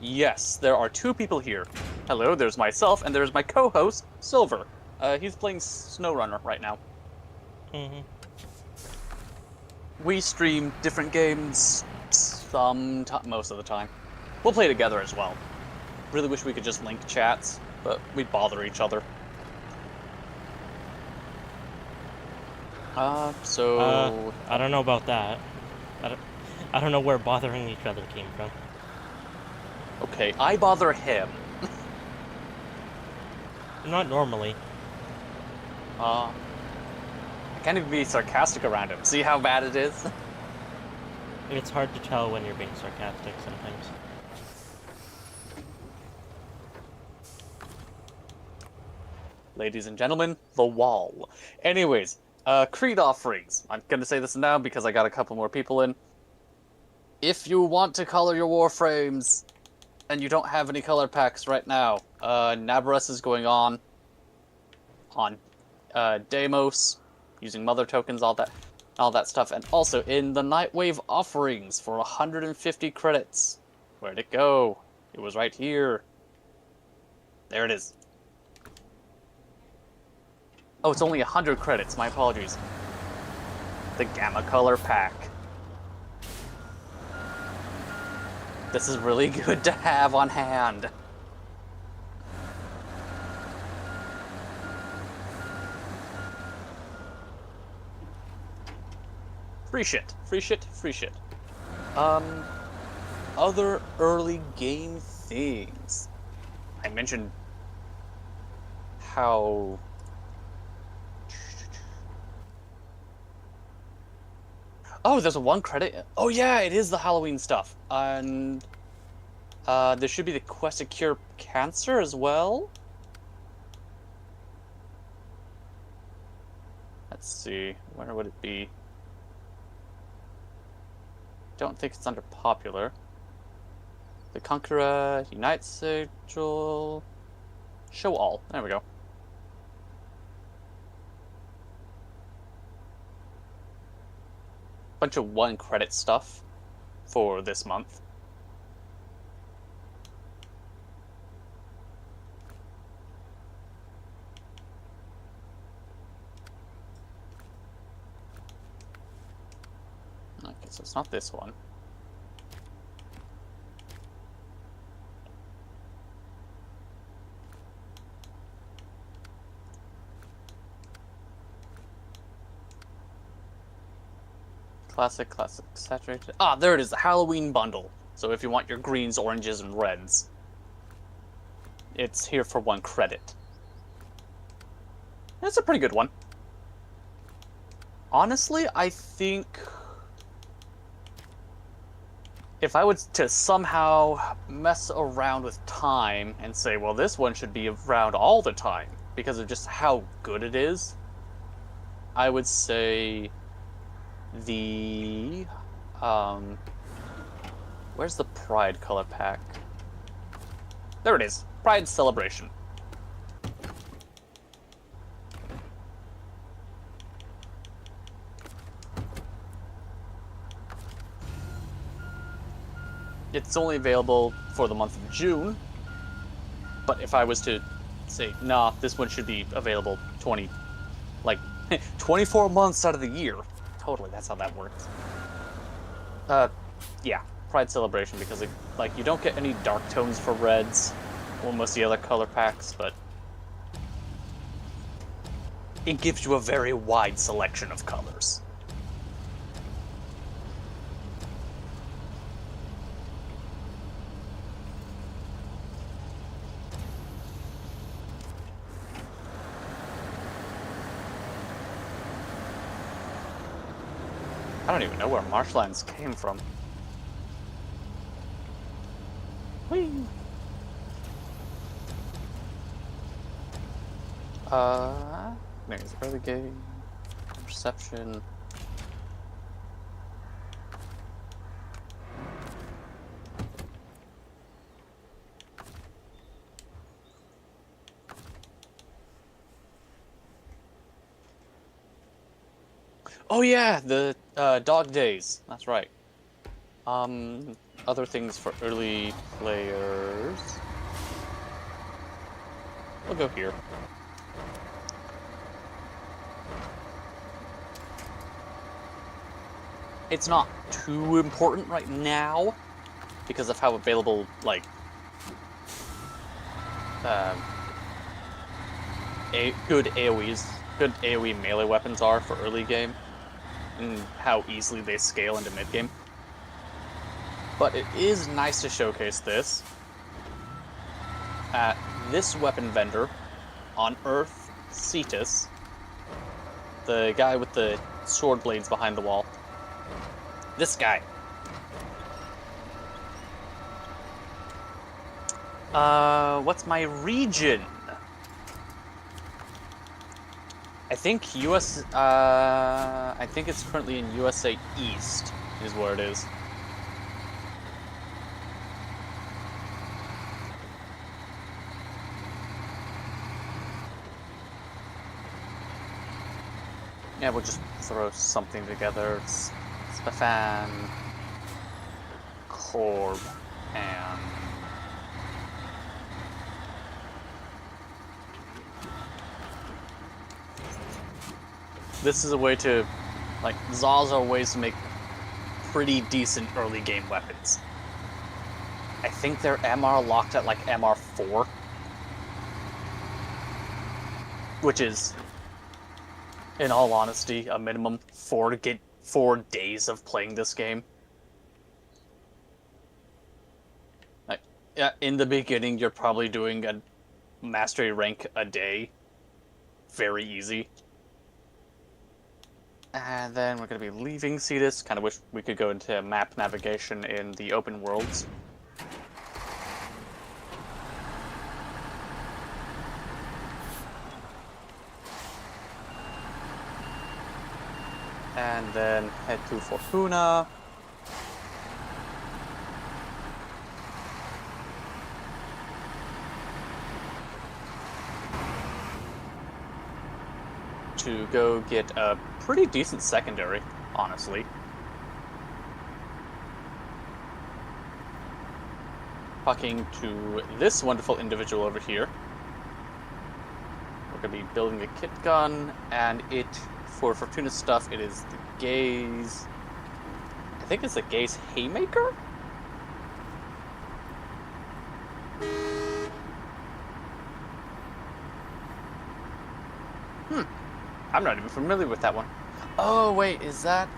Yes, there are two people here. Hello, there's myself, and there's my co-host, Silver. He's playing Snowrunner right now. Mm-hmm. We stream different games most of the time. We'll play together as well. Really wish we could just link chats, but we'd bother each other. So... I don't know about that. I don't know where bothering each other came from. Okay, I bother him. Not normally. I can't even be sarcastic around him. See how bad it is? It's hard to tell when you're being sarcastic sometimes. Ladies and gentlemen, the wall. Anyways, creed offerings. I'm gonna say this now because I got a couple more people in. If you want to color your warframes, and you don't have any color packs right now, Nabarus is going on Deimos, using mother tokens, all that stuff, and also in the Nightwave offerings for 150 credits. Where'd it go? It was right here. There it is. Oh, it's only 100 credits. My apologies. The Gamma Color Pack. This is really good to have on hand. Free shit. Free shit. Free shit. Other early game things. I mentioned how... Oh, there's a 1 credit. Oh yeah, it is the Halloween stuff. And there should be the quest to cure cancer as well. Let's see. Where would it be? Don't think it's under popular. The Conqueror, Unite Sigil, Show All. There we go. Bunch of 1 credit stuff for this month. so it's not this one. Classic, saturated. Ah, there it is, the Halloween bundle. So if you want your greens, oranges, and reds, it's here for 1 credit. It's a pretty good one. Honestly, I think if I was to somehow mess around with time and say, well, this one should be around all the time because of just how good it is, I would say the where's the Pride color pack? There it is. Pride Celebration. It's only available for the month of June, but if I was to say, nah, this one should be available 24 months out of the year. Totally, that's how that works. Yeah, Pride Celebration, because you don't get any dark tones for reds, or most of the other color packs, but it gives you a very wide selection of colors. I don't even know where marshlands came from. Whee! There's early game, reception. Oh yeah, the dog days. That's right. Other things for early players. We'll go here. It's not too important right now because of how available, good AoE melee weapons are for early game, and how easily they scale into mid game. But it is nice to showcase this at this weapon vendor on Earth, Cetus, the guy with the sword blades behind the wall. This guy. What's my region? I think I think it's currently in USA East, is where it is. Yeah, we'll just throw something together. Spafan, Corb, and this is a way to, Zaws are ways to make pretty decent early game weapons. I think they're MR locked at MR4, which is, in all honesty, a minimum 4 days of playing this game. In the beginning, you're probably doing a mastery rank a day. Very easy. And then we're going to be leaving Cetus. Kind of wish we could go into map navigation in the open worlds. And then head to Fortuna. To go get a pretty decent secondary, honestly. Talking to this wonderful individual over here. We're going to be building a kit gun, and for Fortuna stuff, it is the gaze I think it's a gaze haymaker? I'm not even familiar with that one. Oh, wait, is that...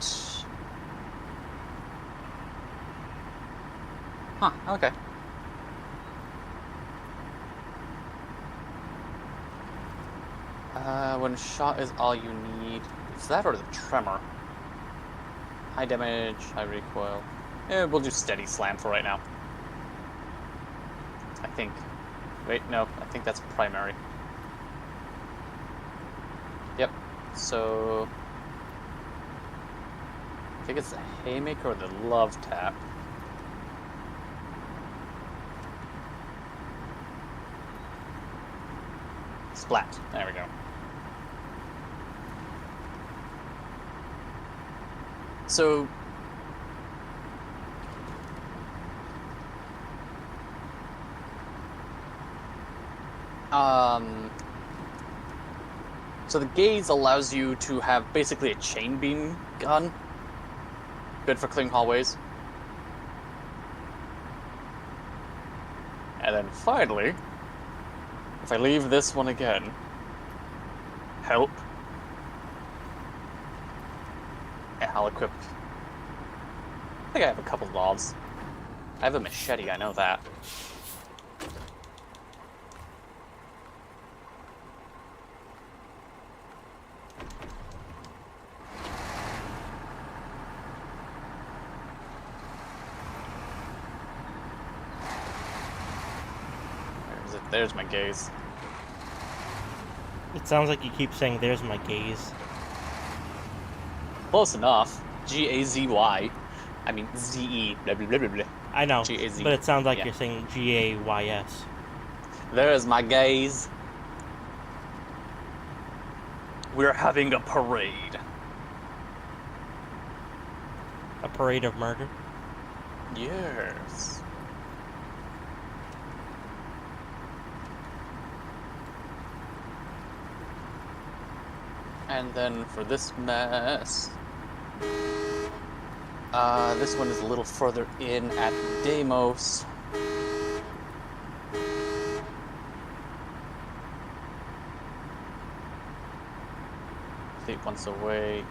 Huh, okay. When shot is all you need. Is that or the tremor? High damage, high recoil. We'll do steady slam for right now. I think. Wait, no, I think that's primary. Yep, so... I think it's the haymaker or the love tap. Splat. There we go. So... So the gaze allows you to have basically a chain beam gun. Good for clearing hallways. And then finally, if I leave this one again, help. And I'll equip. I think I have a couple of loves. I have a machete, I know that. There's my gaze. It sounds like you keep saying, "There's my gaze." Close enough. G-A-Z-Y. I mean, Z-E. Blah, blah, blah, blah, blah. I know, G-A-Z. but it sounds like Yeah. you're saying G-A-Y-S. There's my gaze. We're having a parade. A parade of murder? Yes. And then for this mess... this one is a little further in at Deimos. Fleet once awake.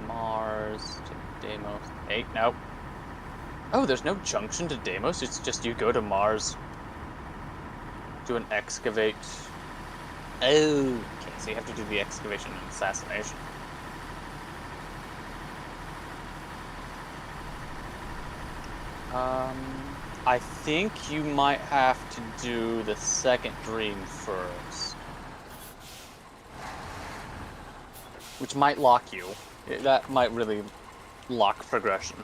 Mars to Deimos. Hey, no. Oh, there's no junction to Deimos, it's just you go to Mars. Do an excavate. Oh, okay, so you have to do the excavation and assassination. I think you might have to do the second dream first. Which might lock you. That might really lock progression.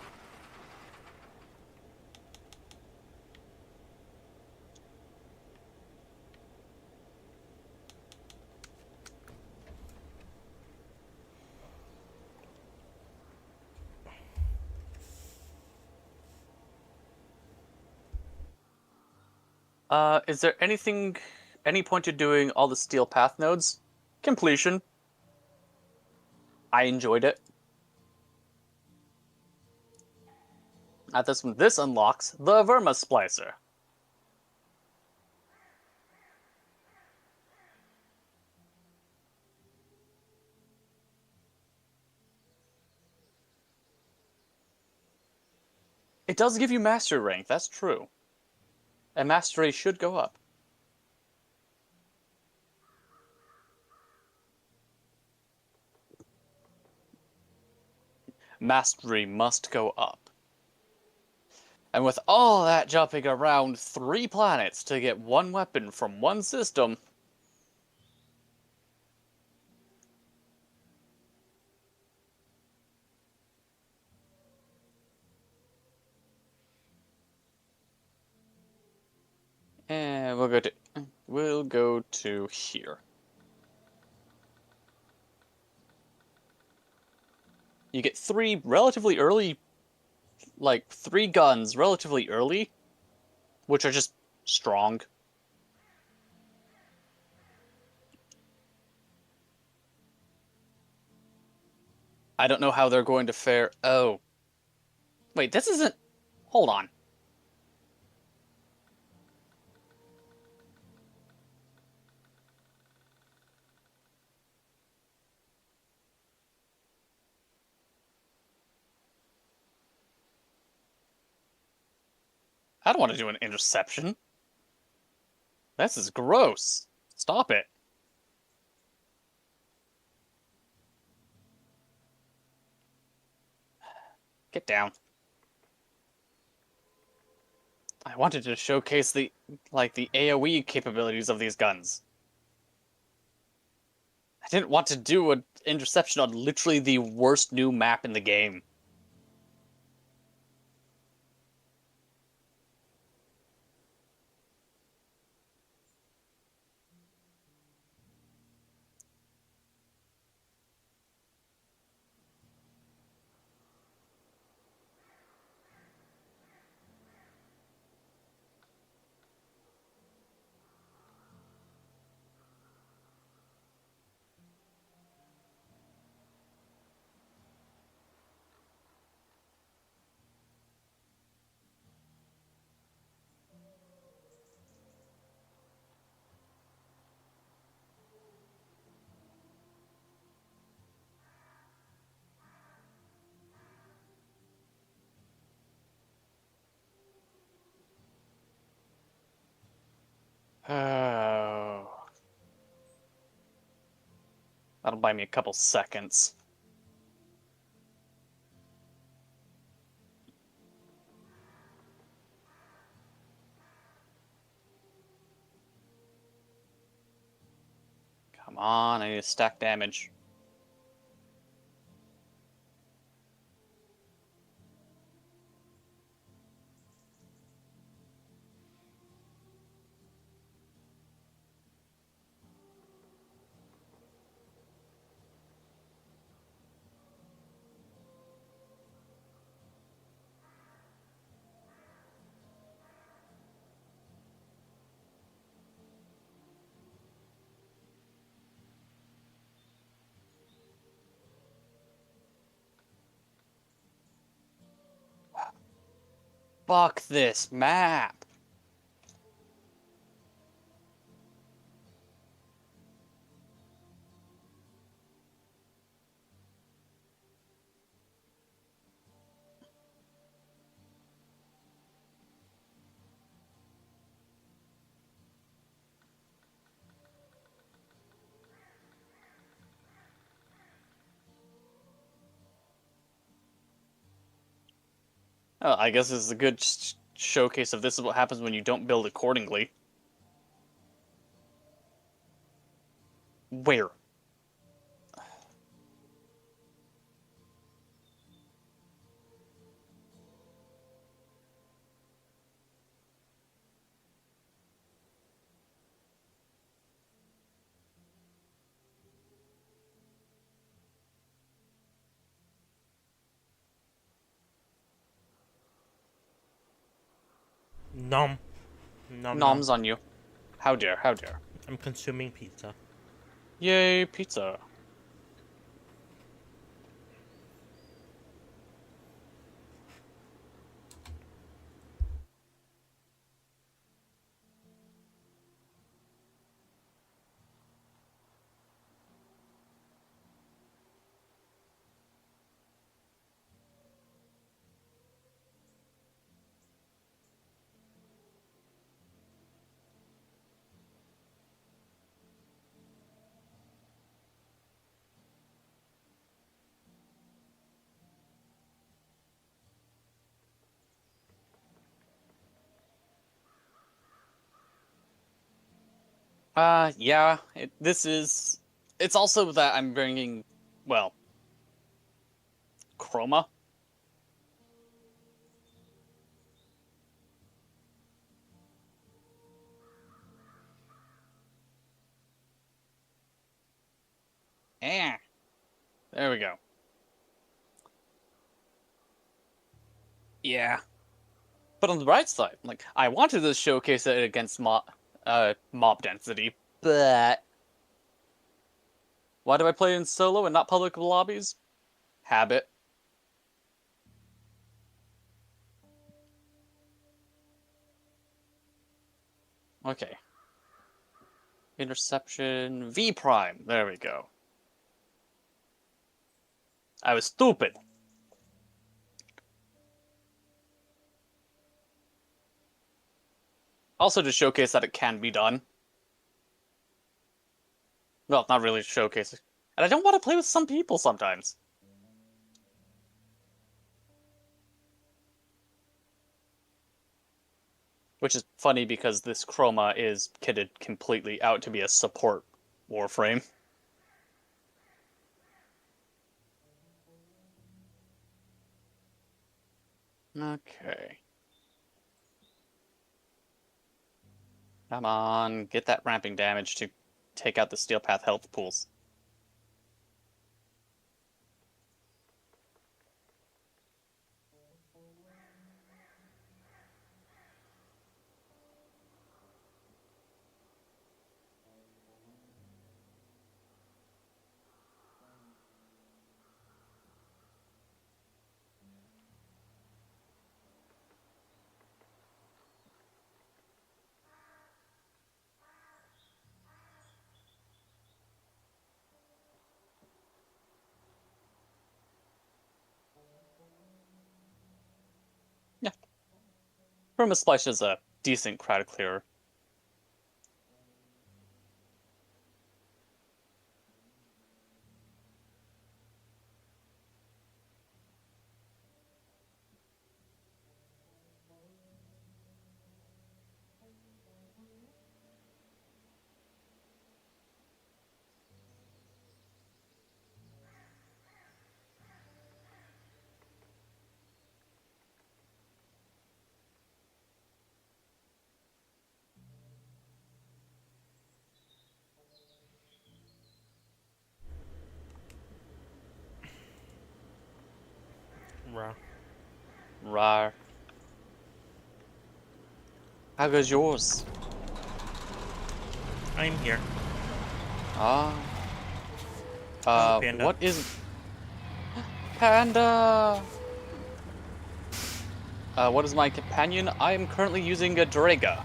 Is there any point to doing all the steel path nodes? Completion. I enjoyed it. At this one, this unlocks the Verma Splicer. It does give you mastery rank, that's true. And mastery should go up. Mastery must go up. And with all that jumping around 3 planets to get one weapon from one system... And we'll go to here. You get 3 relatively early, like 3 guns relatively early, which are just strong. I don't know how they're going to fare. Oh, Wait, this isn't... Hold on. I don't want to do an interception. This is gross. Stop it. Get down. I wanted to showcase the AoE capabilities of these guns. I didn't want to do an interception on literally the worst new map in the game. Oh. That'll buy me a couple seconds. Come on, I need to stack damage. Fuck this map. Oh, I guess this is a good showcase of this is what happens when you don't build accordingly. Where? Nom. Nom nom. Noms on you. How dare, how dare. I'm consuming pizza. Yay, pizza. Yeah, it's also that I'm bringing, well, chroma. Eh, there we go. Yeah. But on the bright side, like, I wanted to showcase it against mob density, but why do I play in solo and not public lobbies? Habit. Okay. Interception V prime. There we go. I was stupid. Also to showcase that it can be done. Well, not really to showcase it. And I don't want to play with some people sometimes. Which is funny because this chroma is kitted completely out to be a support Warframe. Okay. Come on, get that ramping damage to take out the Steel Path health pools. Yeah. Chroma Splash is a decent crowd clearer. Bruh. Rar. How goes yours? I'm here. Ah. Panda. What is... Panda! What is my companion? I am currently using a Draga.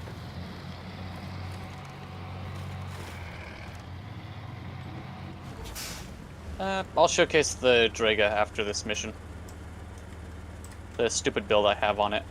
I'll showcase the Draga after this mission. The stupid build I have on it.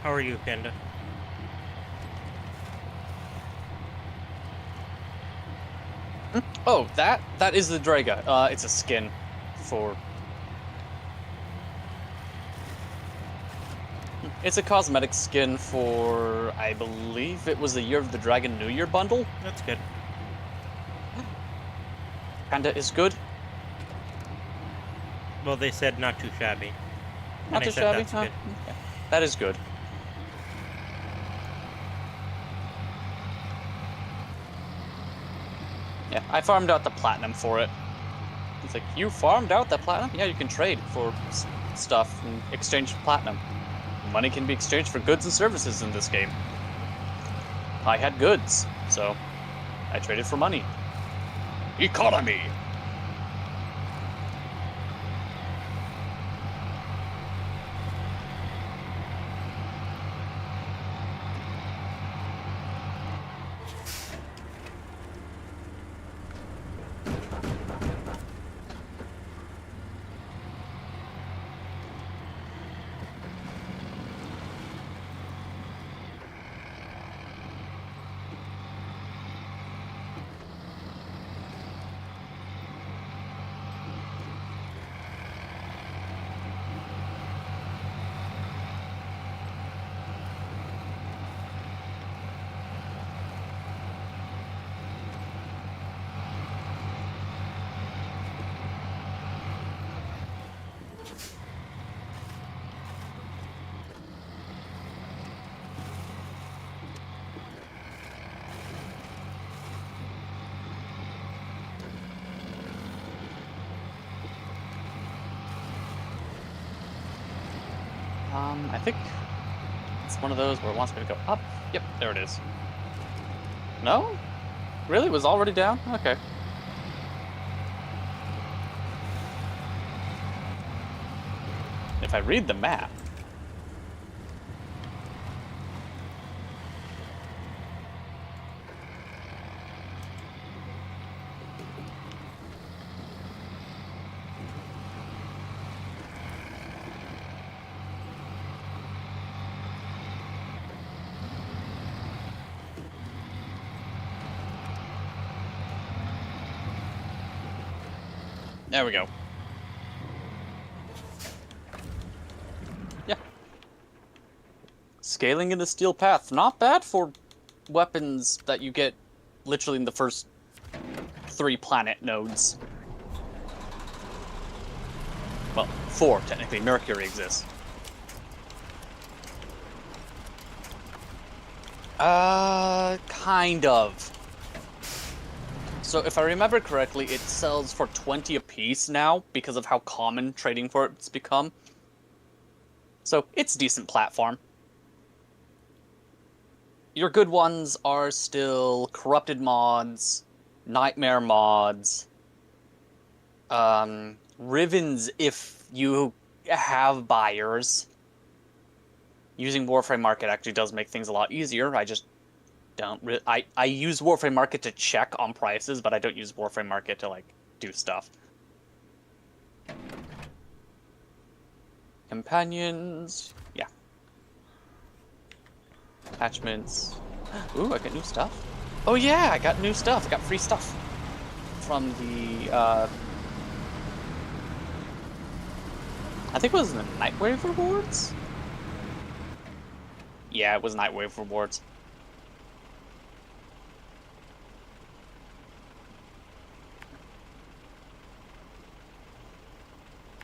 How are you, Panda? Oh, that is the Draga. It's a skin for... It's a cosmetic skin for, I believe it was the Year of the Dragon New Year bundle. That's good. Panda is good. Well, they said not too shabby. Not And I too said shabby. that's Huh? good. Okay. That is good. Yeah, I farmed out the platinum for it. It's like, you farmed out that platinum? Yeah, you can trade for stuff in exchange for platinum. Money can be exchanged for goods and services in this game. I had goods, so I traded for money. Economy! I think it's one of those where it wants me to go up. Yep, there it is. No? Really? It was already down? Okay. If I read the map. There we go. Yeah. Scaling in the steel path. Not bad for weapons that you get literally in the first 3 planet nodes. Well, 4, technically. Mercury exists. Kind of. So if I remember correctly, it sells for 20 apiece now because of how common trading for it's become. So it's a decent platform. Your good ones are still corrupted mods, nightmare mods, Rivens if you have buyers. Using Warframe Market actually does make things a lot easier. I just don't I use Warframe Market to check on prices, but I don't use Warframe Market to, like, do stuff. Companions. Yeah. Attachments. Ooh, I got new stuff. Oh yeah, I got new stuff. I got free stuff. From the, I think it was the Nightwave rewards? Yeah, it was Nightwave rewards.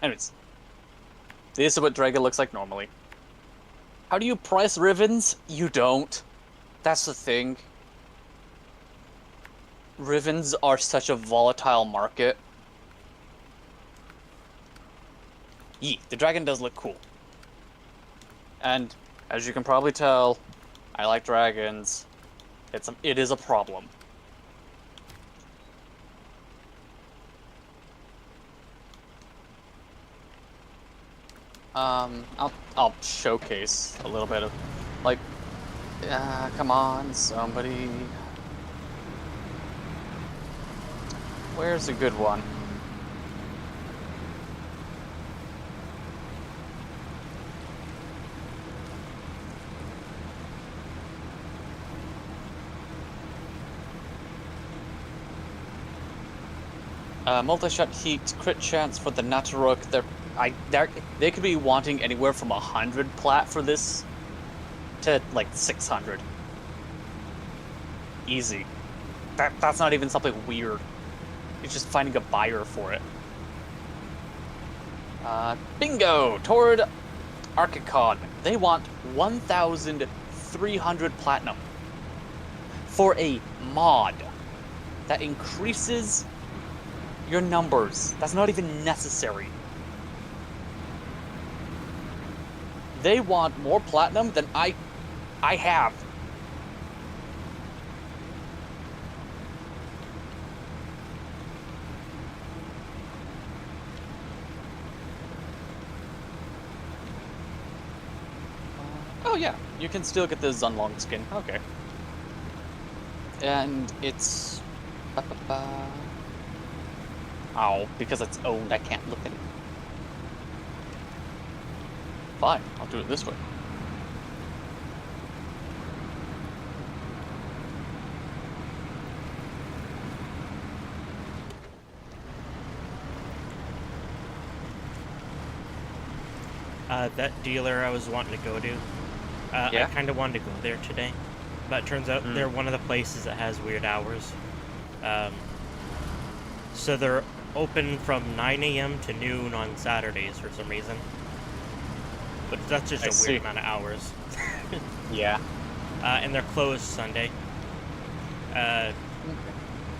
Anyways, this is what Dragon looks like normally. How do you price Rivens? You don't. That's the thing. Rivens are such a volatile market. Yee, the dragon does look cool. And as you can probably tell, I like dragons. It is a problem. I'll showcase a little bit of, like, come on, somebody. Where's a good one? Multi-shot heat, crit chance for the Naturok. They could be wanting anywhere from 100 plat for this to like 600. Easy. That's not even something weird. It's just finding a buyer for it. Bingo! Toward Archicon. They want 1,300 platinum for a mod. that increases your numbers. That's not even necessary. They want more platinum than I have. Oh yeah, you can still get the Zunlong skin. Okay. And it's... Ow, because it's owned, I can't look at it. Fine, I'll do it this way. That dealer I was wanting to go to, Yeah? I kind of wanted to go there today, but it turns out they're one of the places that has weird hours. So they're open from 9 a.m. to noon on Saturdays for some reason. But that's just a weird amount of hours. Yeah. And they're closed Sunday.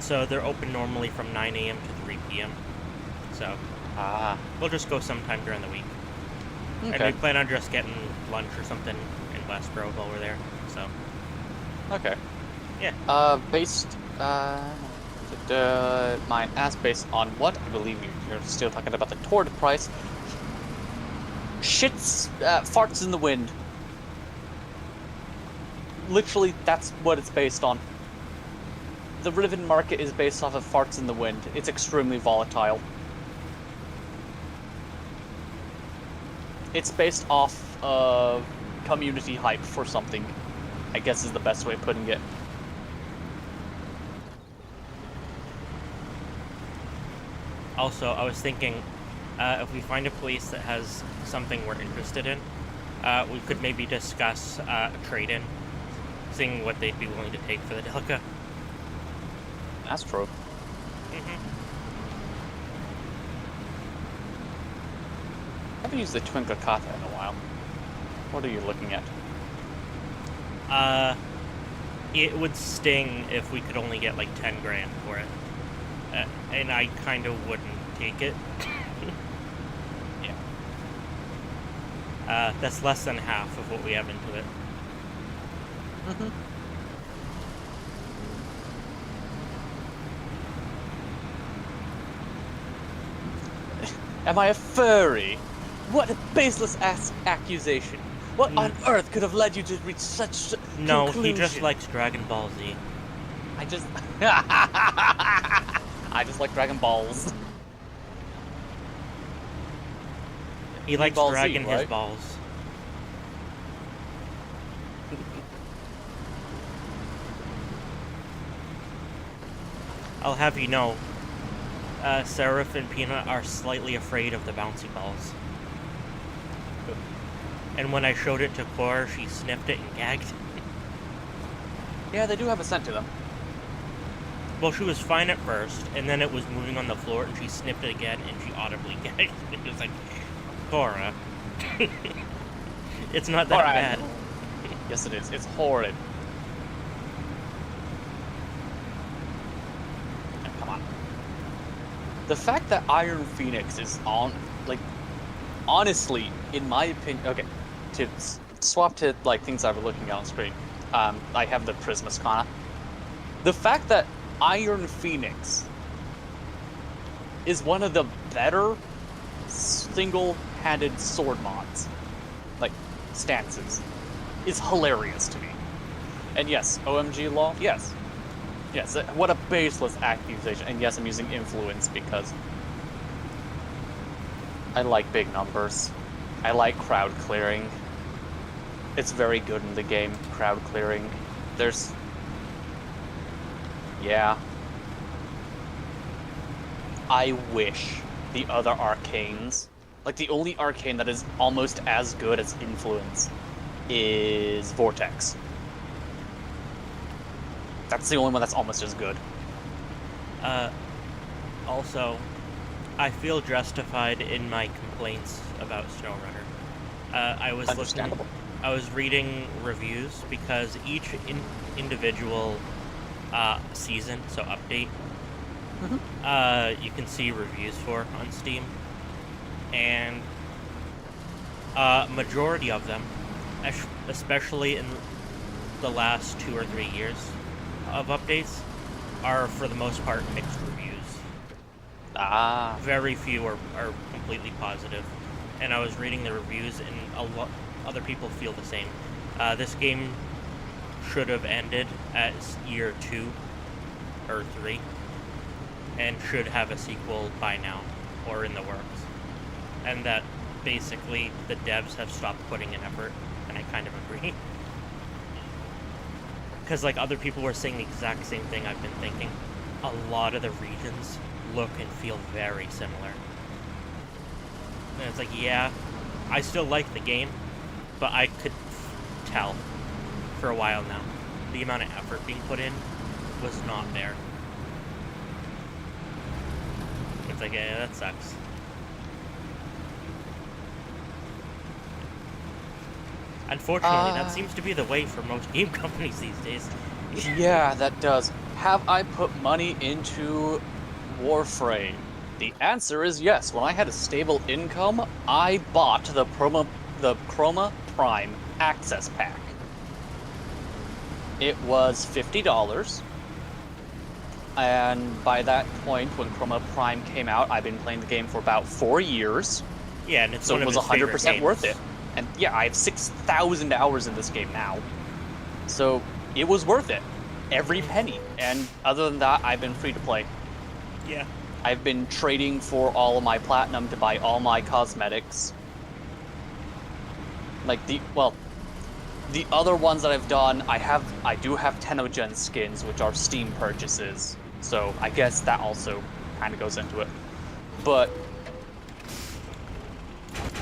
So they're open normally from 9 a.m. to 3 p.m. So we'll just go sometime during the week. Okay. And we plan on just getting lunch or something in Westboro while we're there. So. Okay. Yeah. Mine asked based on what? I believe you're still talking about the Tord price. Shits, farts in the wind. Literally, that's what it's based on. The Riven market is based off of farts in the wind. It's extremely volatile. It's based off of community hype for something, I guess is the best way of putting it. Also, I was thinking, if we find a place that has something we're interested in, we could maybe discuss a trade-in, seeing what they'd be willing to take for the Delica. That's true. I haven't used the Twinkle Kata in a while. What are you looking at? It would sting if we could only get like 10 grand for it. And I kind of wouldn't take it. Yeah. That's less than half of what we have into it. Am I a furry? What a baseless ass accusation. What on earth could have led you to reach such No, conclusion? he just likes Dragon Ball Z. I just like Dragon Balls. He likes Ball Z, dragging his right? balls. I'll have you know, Seraph and Peanut are slightly afraid of the bouncy balls. And when I showed it to Cora, she sniffed it and gagged. Yeah, they do have a scent to them. Well, she was fine at first, and then it was moving on the floor, and she sniffed it again, and she audibly gagged. It was like, Cora. It's not that bad. Yes, it is. It's horrid. Oh, come on. The fact that Iron Phoenix is on, like, honestly, in my opinion, okay, to swap to, like, things I was looking at on screen, I have the Prismus Kana. The fact that Iron Phoenix is one of the better single-handed sword mods, like, stances, is hilarious to me. And yes, OMG law, yes. Yes, what a baseless accusation. And yes, I'm using influence because I like big numbers. I like crowd clearing. It's very good in the game, crowd clearing. There's... Yeah. I wish the other arcanes, like the only arcane that is almost as good as influence is Vortex. That's the only one that's almost as good. Also, I feel justified in my complaints about Snowrunner. I was reading reviews because each individual season, so update. Mhm. You can see reviews for on Steam, and majority of them, especially in the last 2 or 3 years of updates, are for the most part mixed reviews. Ah. Very few are completely positive, and I was reading the reviews, and other people feel the same. This game should have ended at year 2 or 3, and should have a sequel by now, or in the works. And that basically the devs have stopped putting in effort, and I kind of agree. Because like other people were saying the exact same thing I've been thinking. A lot of the regions look and feel very similar. And it's like, yeah, I still like the game, but I could tell for a while now the amount of effort being put in was not there. It's like, yeah, that sucks. Unfortunately, that seems to be the way for most game companies these days. Yeah, that does. Have I put money into Warframe? The answer is yes. When I had a stable income, I bought the Chroma Prime Access Pack. It was $50. And by that point, when Chroma Prime came out, I've been playing the game for about 4 years. Yeah, and it's So one it of was his favorite 100% worth games. it. And yeah, I have 6,000 hours in this game now. So it was worth it. Every penny. And other than that, I've been free to play. Yeah. I've been trading for all of my platinum to buy all my cosmetics. Like the other ones that I've done, I do have Tenogen skins, which are Steam purchases. So I guess that also kind of goes into it. But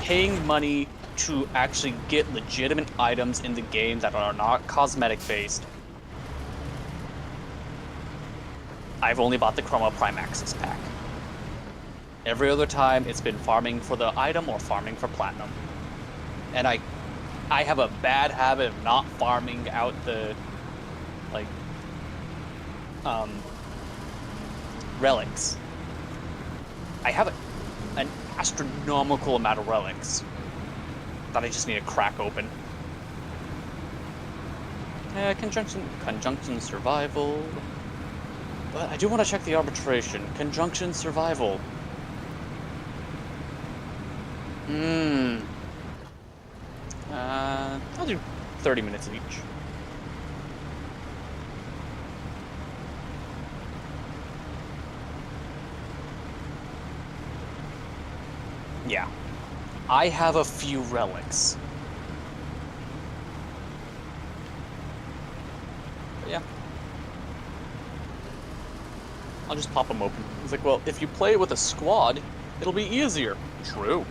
paying money to actually get legitimate items in the game that are not cosmetic based, I've only bought the Chroma Prime Access Pack. Every other time, it's been farming for the item or farming for platinum. And I have a bad habit of not farming out the, like, relics. I have an astronomical amount of relics that I just need to crack open. Conjunction survival. But I do want to check the arbitration. Conjunction survival. I'll do 30 minutes of each. Yeah. I have a few relics. But yeah. I'll just pop them open. It's like, well, if you play with a squad, it'll be easier. True.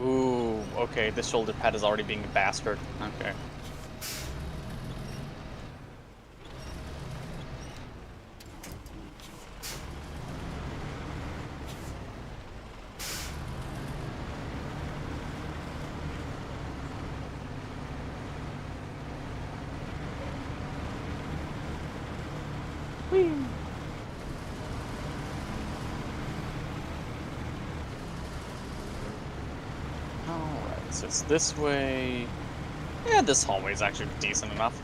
Ooh, okay, this shoulder pad is already being a bastard. Okay. Whee! Alright, so it's this way. Yeah, this hallway is actually decent enough.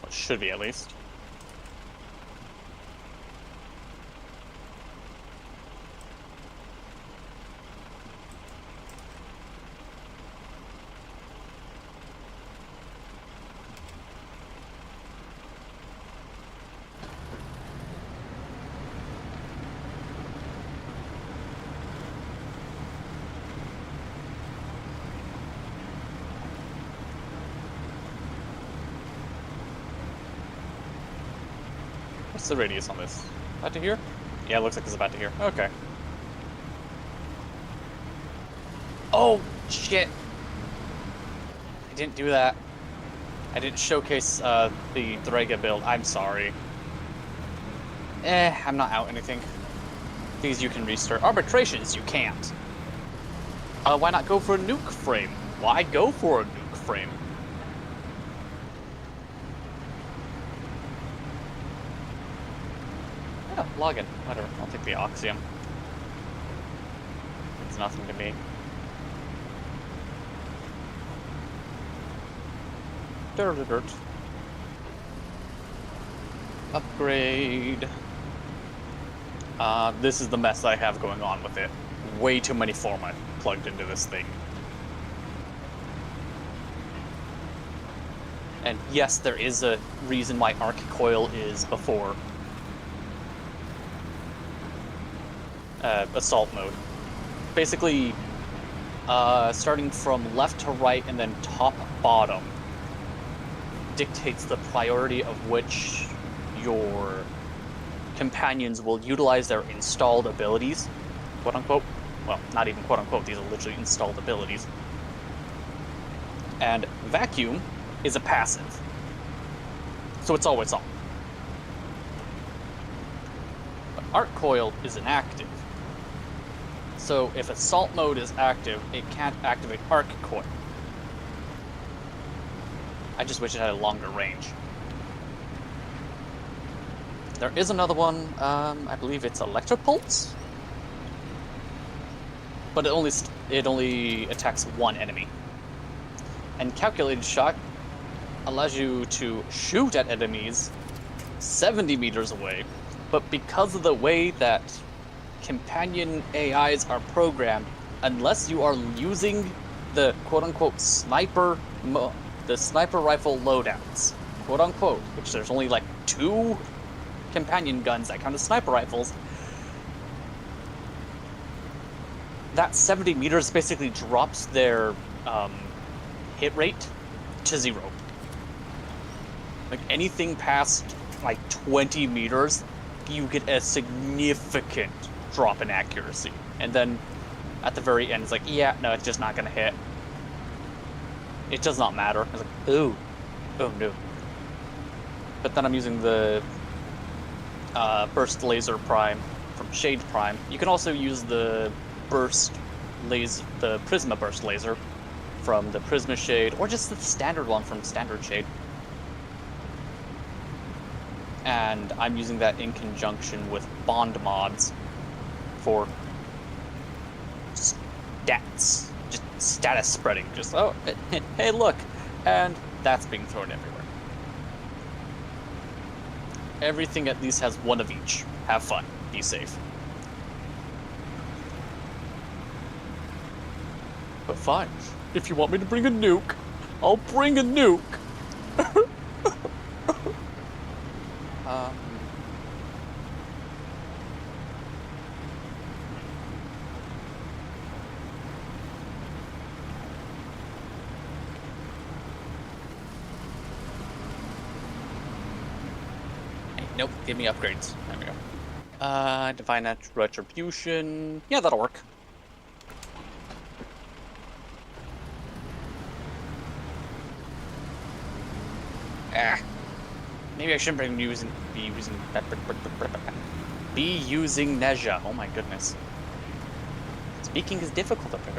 Well, it should be, at least. What's the radius on this? About to here? Yeah, it looks like it's about to here. Okay. Oh, shit. didn't do that. I didn't showcase the Drega build. I'm sorry. I'm not out anything. Things you can restart. Arbitrations, you can't. Why not go for a nuke frame? Why go for a nuke frame? Yeah, login. Whatever. I'll take the Oxium. It's nothing to me. Dirt. Upgrade. This is the mess I have going on with it. Way too many format plugged into this thing. And yes, there is a reason why Arc Coil is before Assault mode. Basically, starting from left to right and then top bottom dictates the priority of which your companions will utilize their installed abilities, quote unquote. Well, not even quote unquote, these are literally installed abilities. And Vacuum is a passive, so it's always on. But Arc Coil is an active. So if Assault mode is active, it can't activate Arc Coil. I just wish it had a longer range. There is another one, I believe it's Electropulse? But it only attacks one enemy. And Calculated Shot allows you to shoot at enemies 70 meters away, but because of the way that companion AIs are programmed, unless you are using the quote-unquote sniper rifle loadouts, quote-unquote, which there's only like 2 companion guns that count as sniper rifles, that 70 meters basically drops their hit rate to 0. Like anything past like 20 meters, you get a significant drop in accuracy. And then at the very end, it's like, yeah, no, it's just not gonna hit. It does not matter. It's like, ooh, oh no. But then I'm using the Burst Laser Prime from Shade Prime. You can also use the Prisma Burst Laser from the Prisma Shade, or just the standard one from Standard Shade. And I'm using that in conjunction with Bond mods for stats. Just status spreading. Just, oh, hey, look. And that's being thrown everywhere. Everything at least has one of each. Have fun. Be safe. But fine. If you want me to bring a nuke, I'll bring a nuke. Nope, give me upgrades. There we go. Divine Retribution. Yeah, that'll work. Maybe I shouldn't be using Neja. Oh my goodness. Speaking is difficult up here.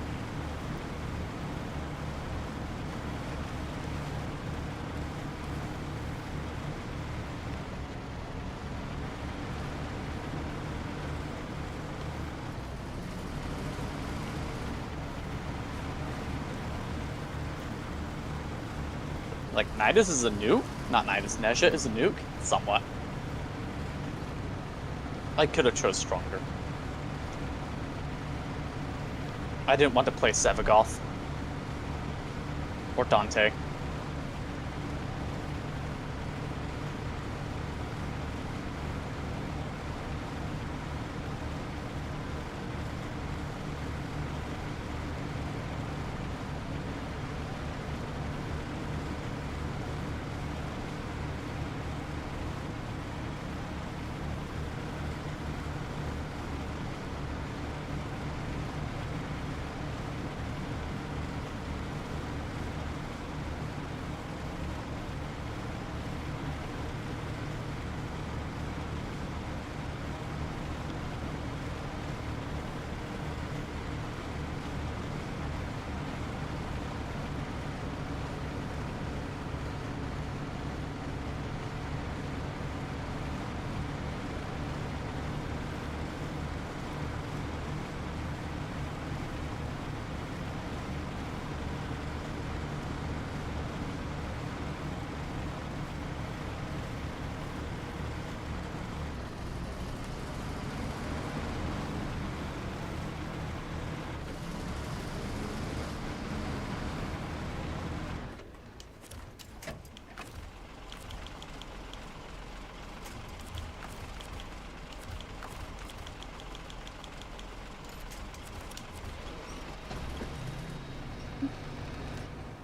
Like, Nidus is a nuke? Not Nidus, Neja is a nuke? Somewhat. I could have chose stronger. I didn't want to play Sevagoth. Or Dante.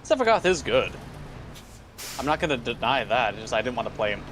Sephiroth is good. I'm not gonna deny that, it's just I didn't want to play him.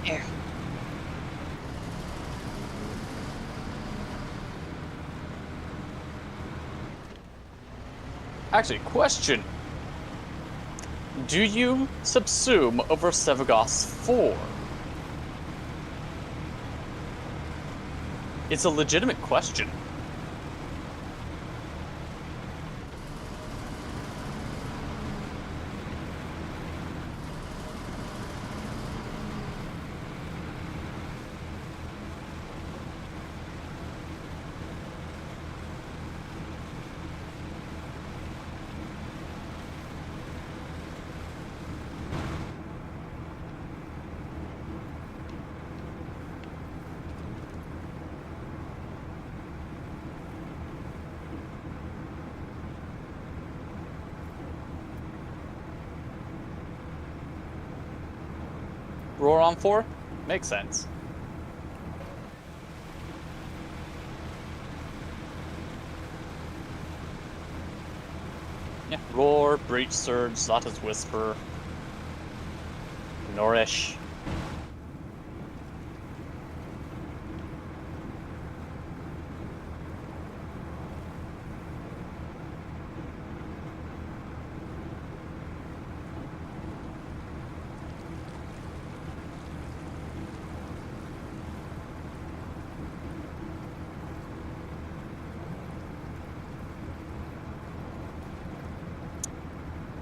Yeah. Actually, question. Do you subsume over Sevagos 4? It's a legitimate question. Roar on 4? Makes sense. Yeah, Roar, Breach Surge, Zata's Whisper, Nourish.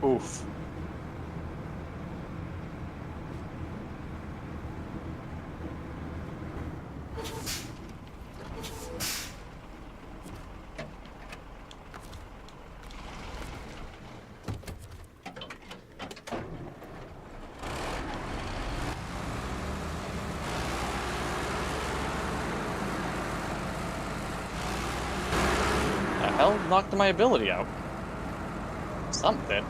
Oof. The hell knocked my ability out? Something.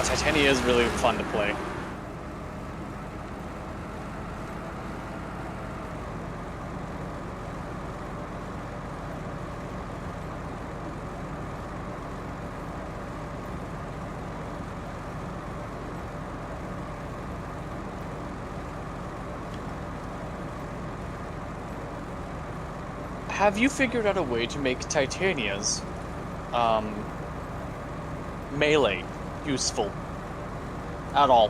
Titania is really fun to play. Have you figured out a way to make Titania's melee useful at all?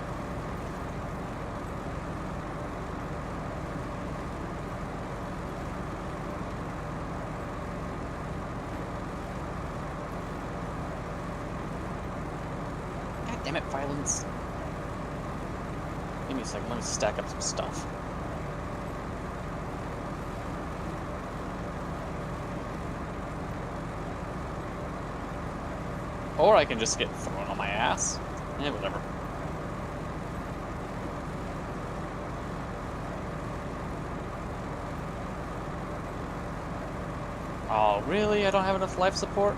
God damn it, violence. Give me a second, let me stack up some stuff. Or I can just get thrown on my ass. Whatever. Oh, really? I don't have enough life support?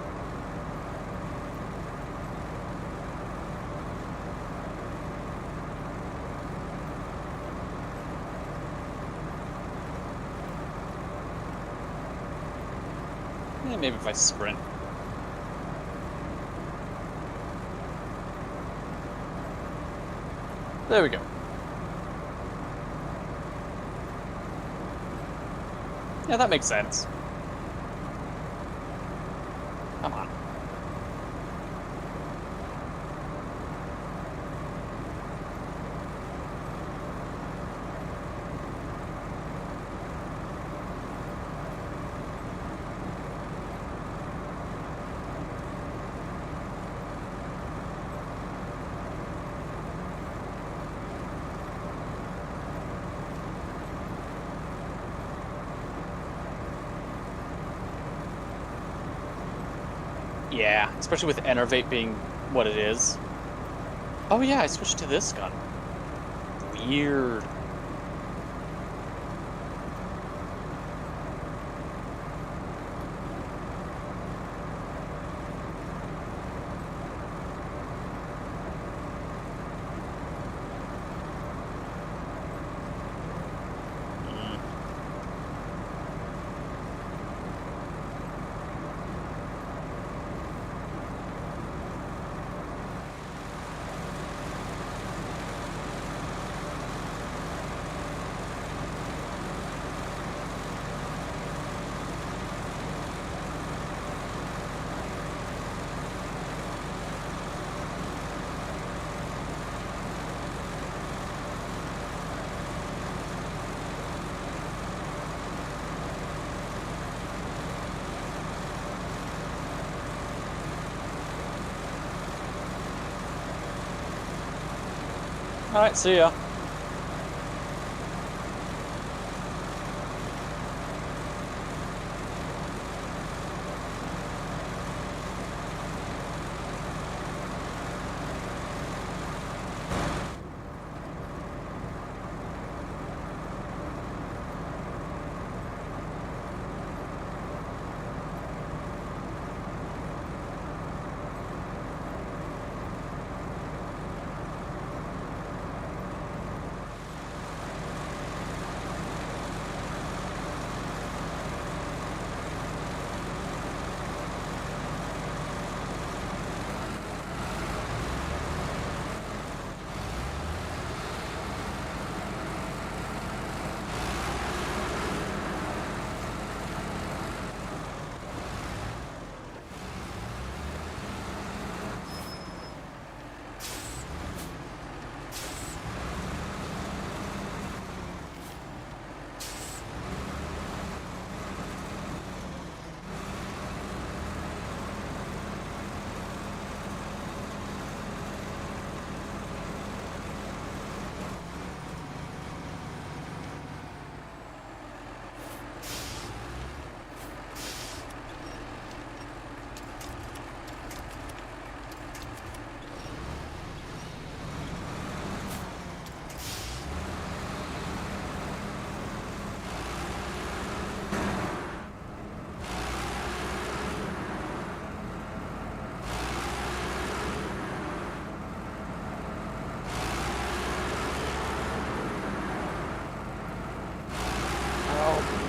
Maybe if I sprint. There we go. Yeah, that makes sense. Come on. Yeah, especially with Enervate being what it is. Oh yeah, I switched to this gun. Weird. Alright, see ya.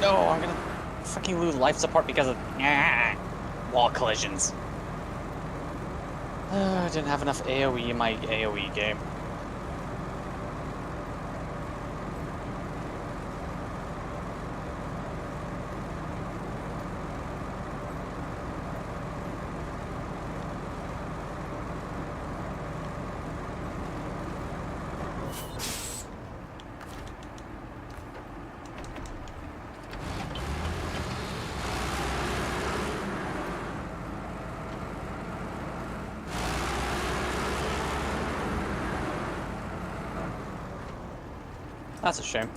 No, I'm gonna fucking lose life support because of wall collisions. I didn't have enough AoE in my AoE game. That's a shame.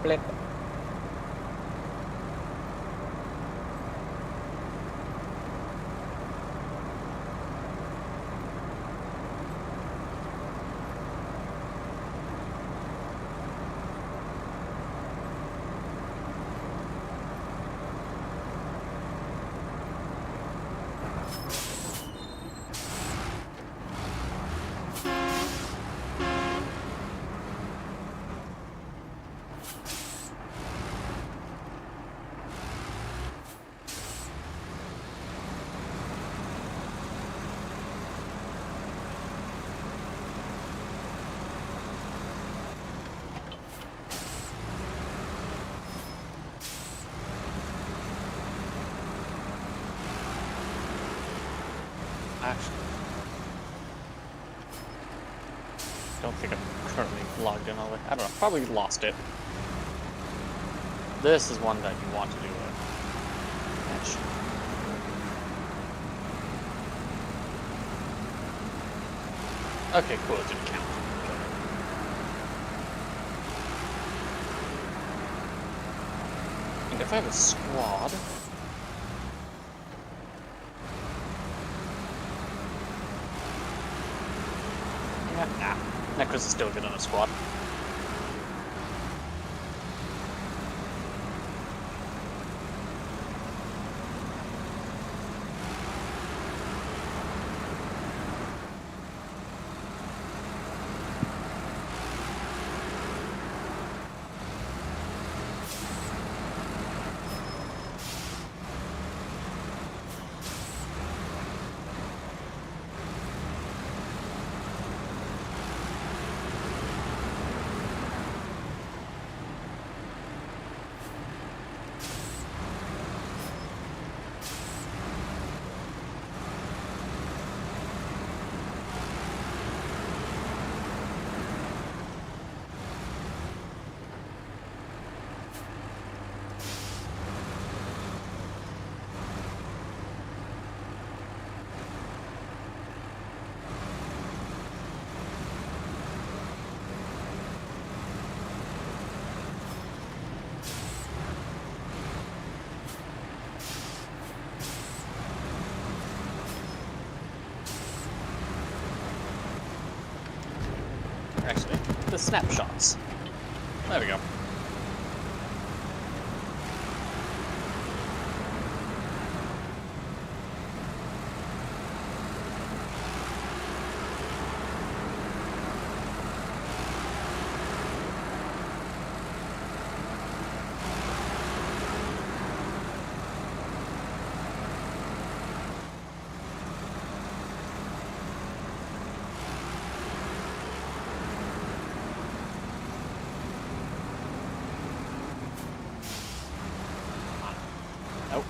blip. Actually, don't think I'm currently logged in all the way. I don't know, probably lost it. This is one that you want to do a match. Okay, cool, it didn't count. And if I have a squad... Nah, Necros is still good on a squad. Actually, the snapshots. There we go. Nope.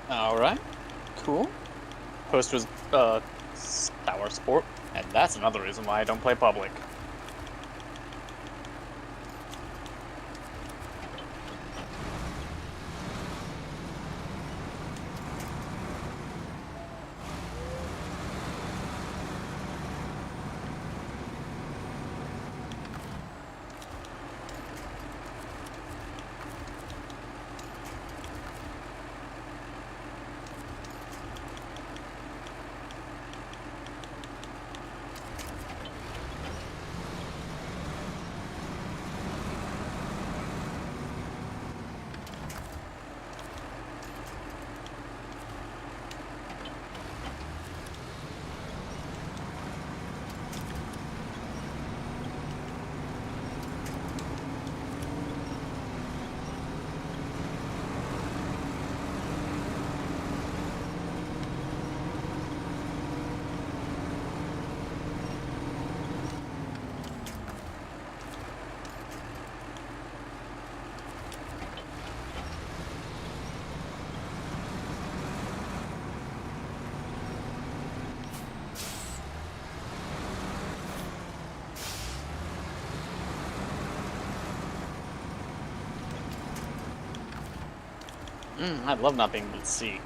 Alright, cool. Host was Sour Sport, and that's another reason why I don't play public. I love not being able to see.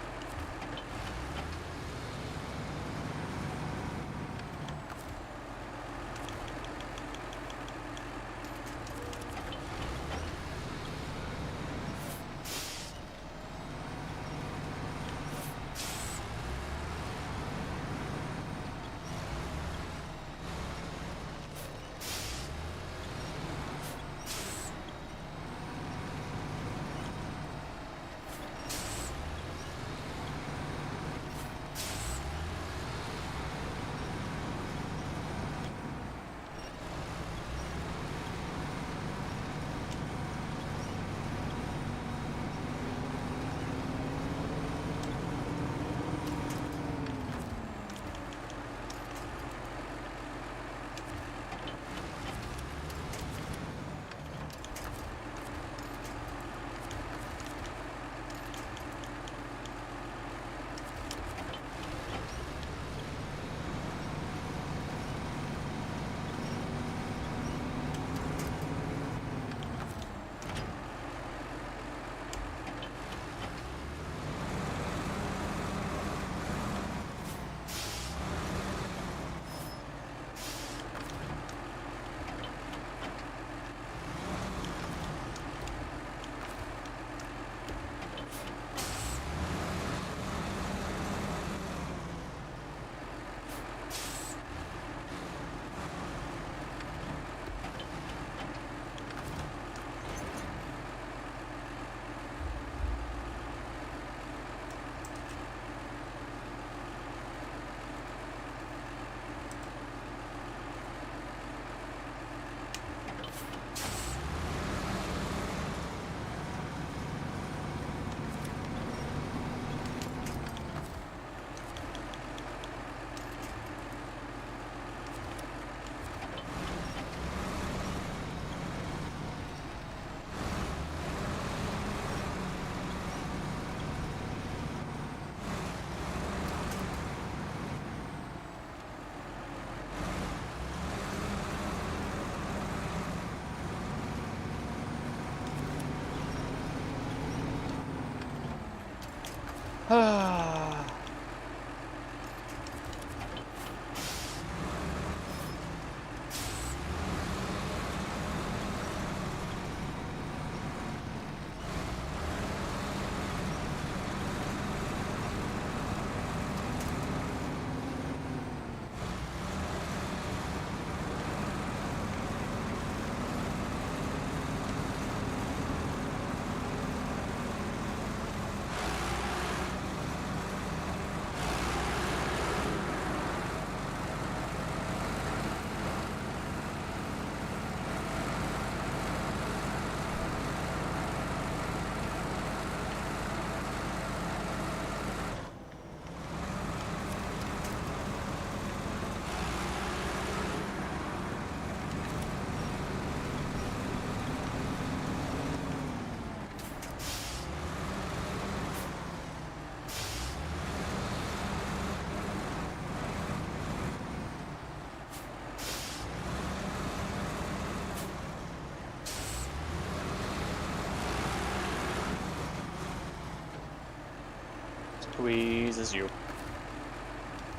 Squeezes you.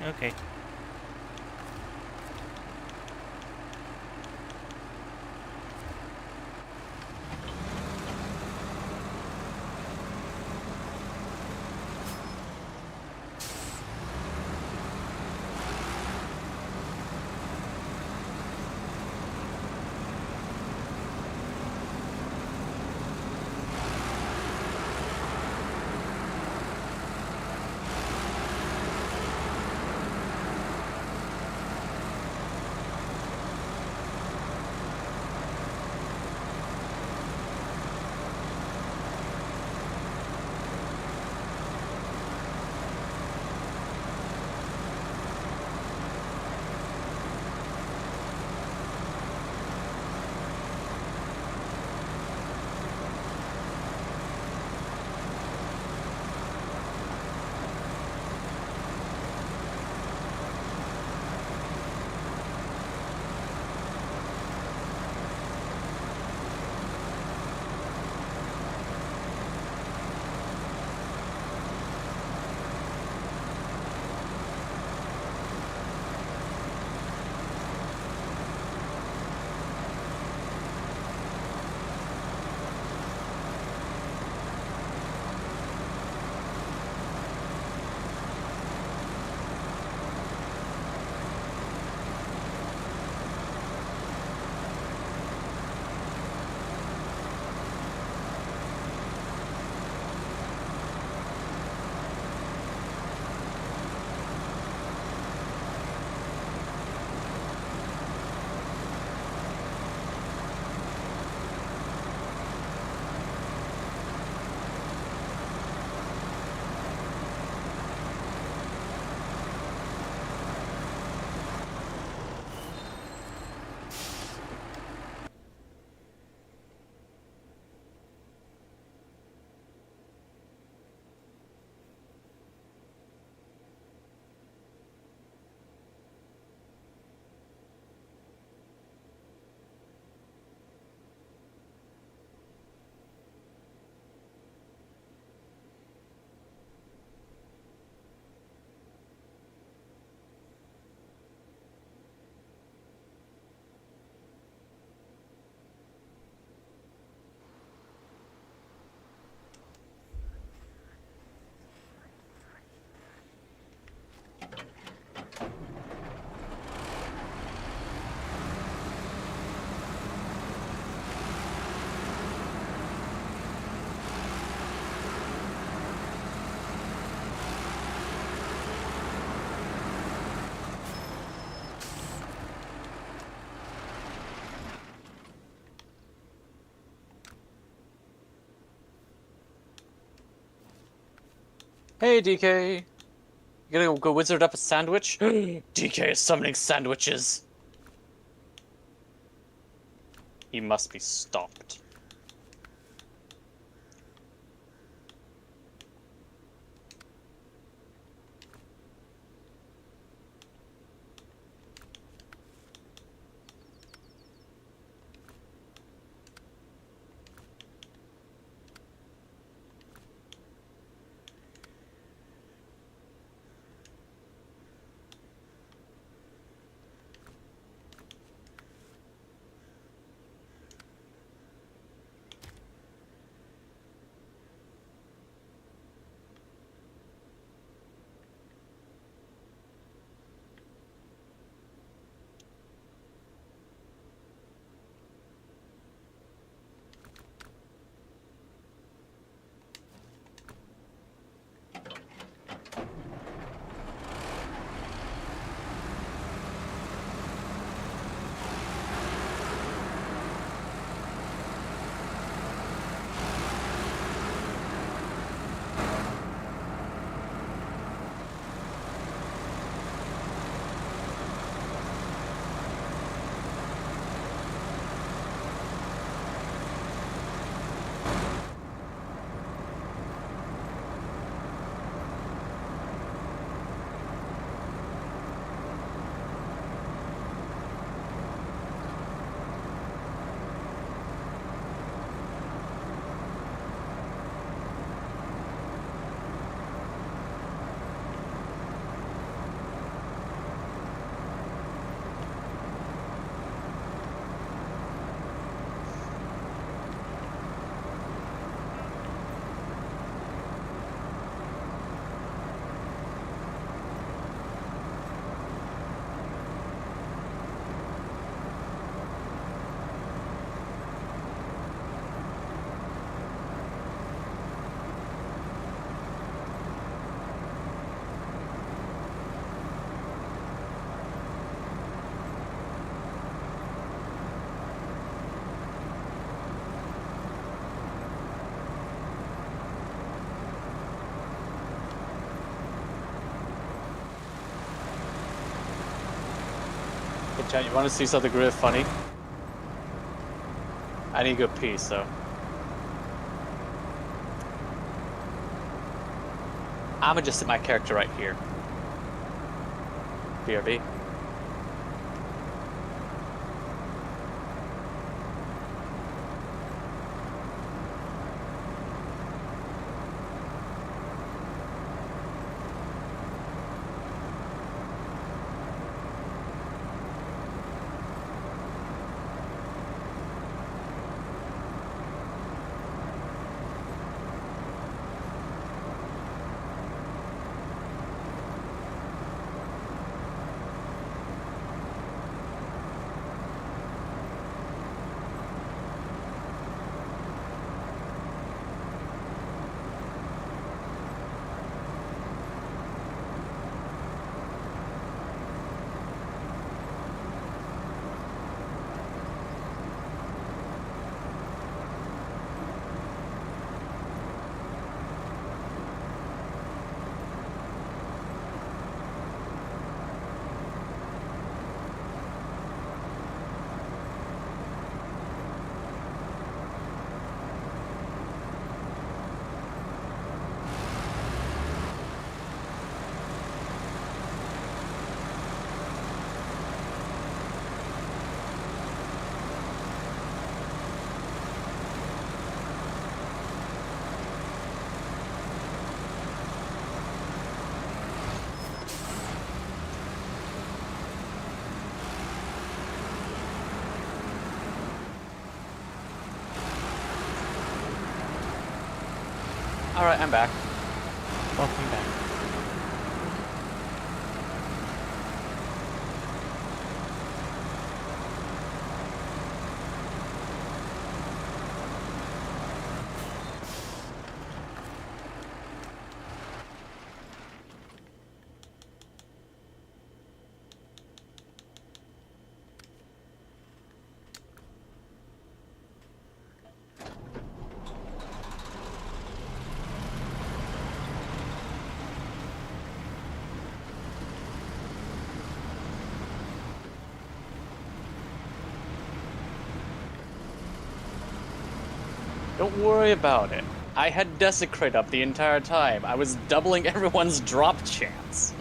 Okay. Hey, DK. You gonna go wizard up a sandwich? DK is summoning sandwiches. He must be stopped. Hey, Chan, you want to see something really funny? I need to go pee, so. I'ma just sit my character right here. BRB. Alright, I'm back. Welcome back. Don't worry about it. I had Desecrate up the entire time. I was doubling everyone's drop chance.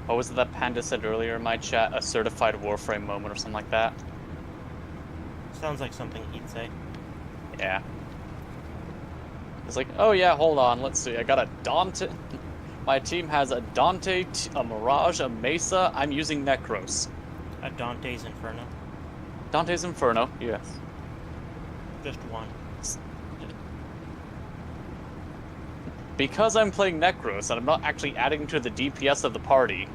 What was it that Panda said earlier in my chat? A certified Warframe moment or something like that? Sounds like something he'd say. Yeah. It's like, oh yeah, hold on, let's see. I got a Dante. My team has a Dante, a Mirage, a Mesa. I'm using Necros. A Dante's Inferno. Dante's Inferno, yes. Just one. Because I'm playing Necros and I'm not actually adding to the DPS of the party,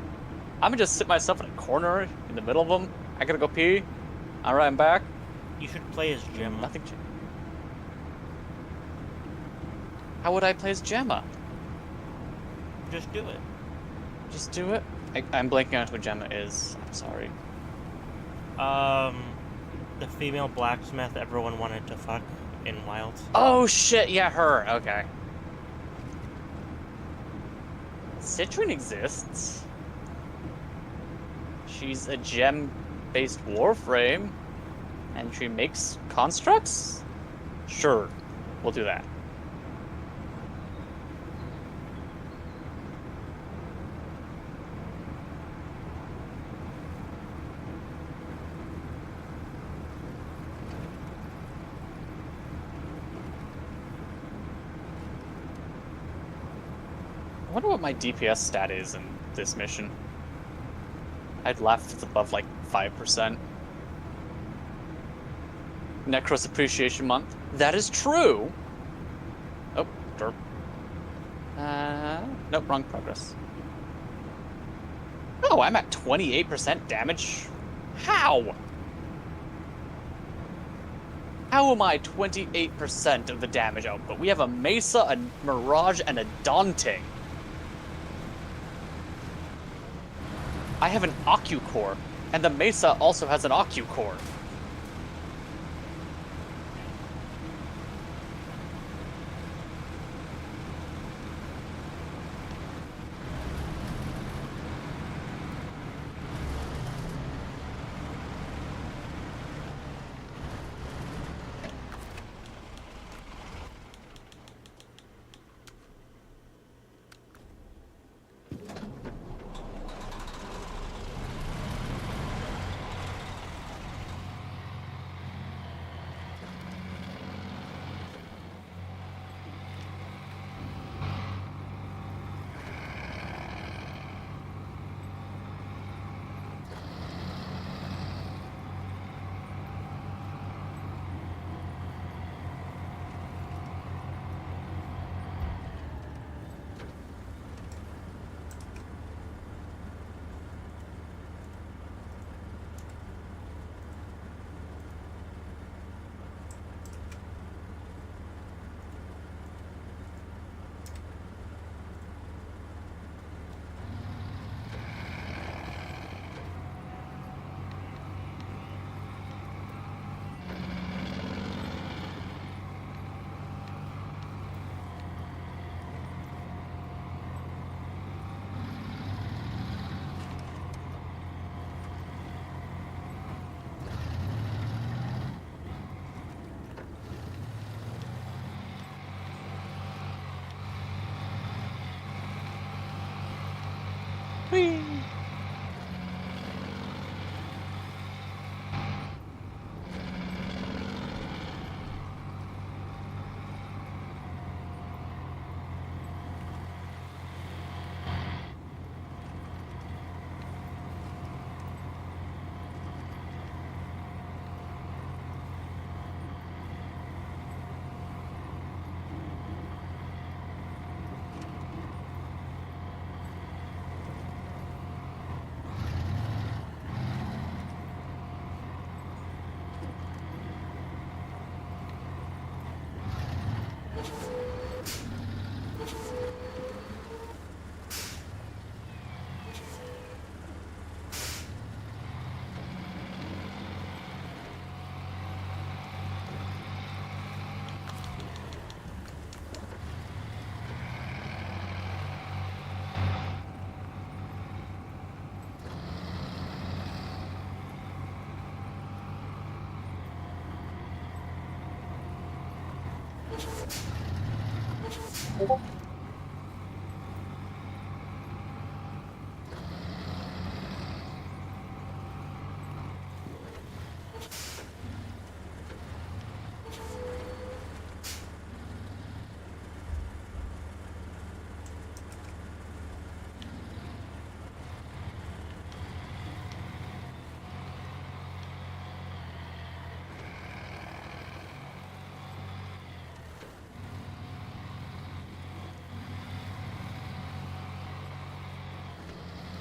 I'm gonna just sit myself in a corner in the middle of them. I gotta go pee. Alright, I'm back. You should play as Gemma. Nothing. How would I play as Gemma? Just do it. Just do it? I'm blanking on who Gemma is. I'm sorry. The female blacksmith everyone wanted to fuck in Wilds. Oh shit, yeah, her. Okay. Citrine exists. She's a gem-based warframe, and she makes constructs? Sure, we'll do that. I wonder what my DPS stat is in this mission. I'd laugh if it's above like 5%. Necros Appreciation Month. That is true! Oh, derp. Nope, wrong progress. Oh, I'm at 28% damage? How? How am I 28% of the damage output? We have a Mesa, a Mirage, and a Dante. I have an Ocu core, and the Mesa also has an Ocu core. Whee!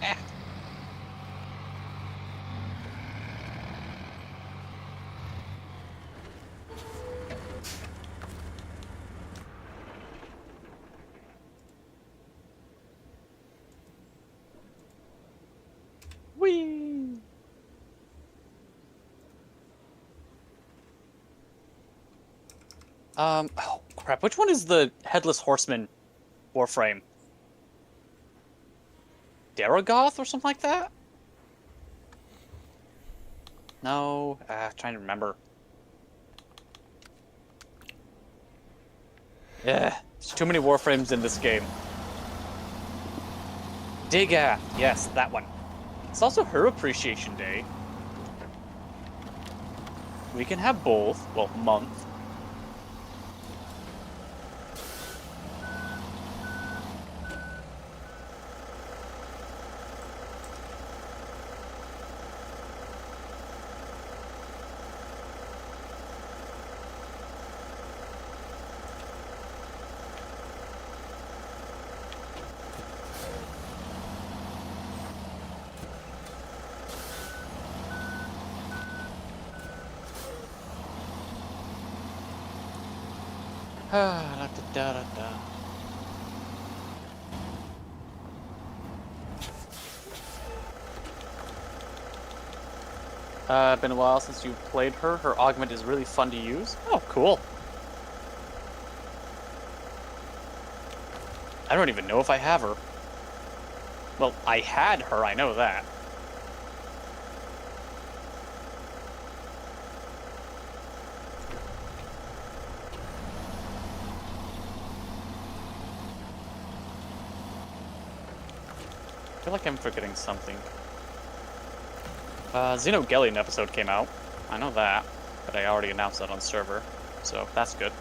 Eh. Whee! Oh crap, which one is the Headless Horseman Warframe? Daragoth or something like that? No, trying to remember. Yeah, there's too many Warframes in this game. Diga! Yes, that one. It's also her appreciation day. We can have both. Well, month. Ah, da da da da. Been a while since you've played her. Her augment is really fun to use. Oh, cool. I don't even know if I have her. Well, I had her, I know that. I feel like I'm forgetting something. Xenogellion episode came out. I know that, but I already announced that on server, so that's good.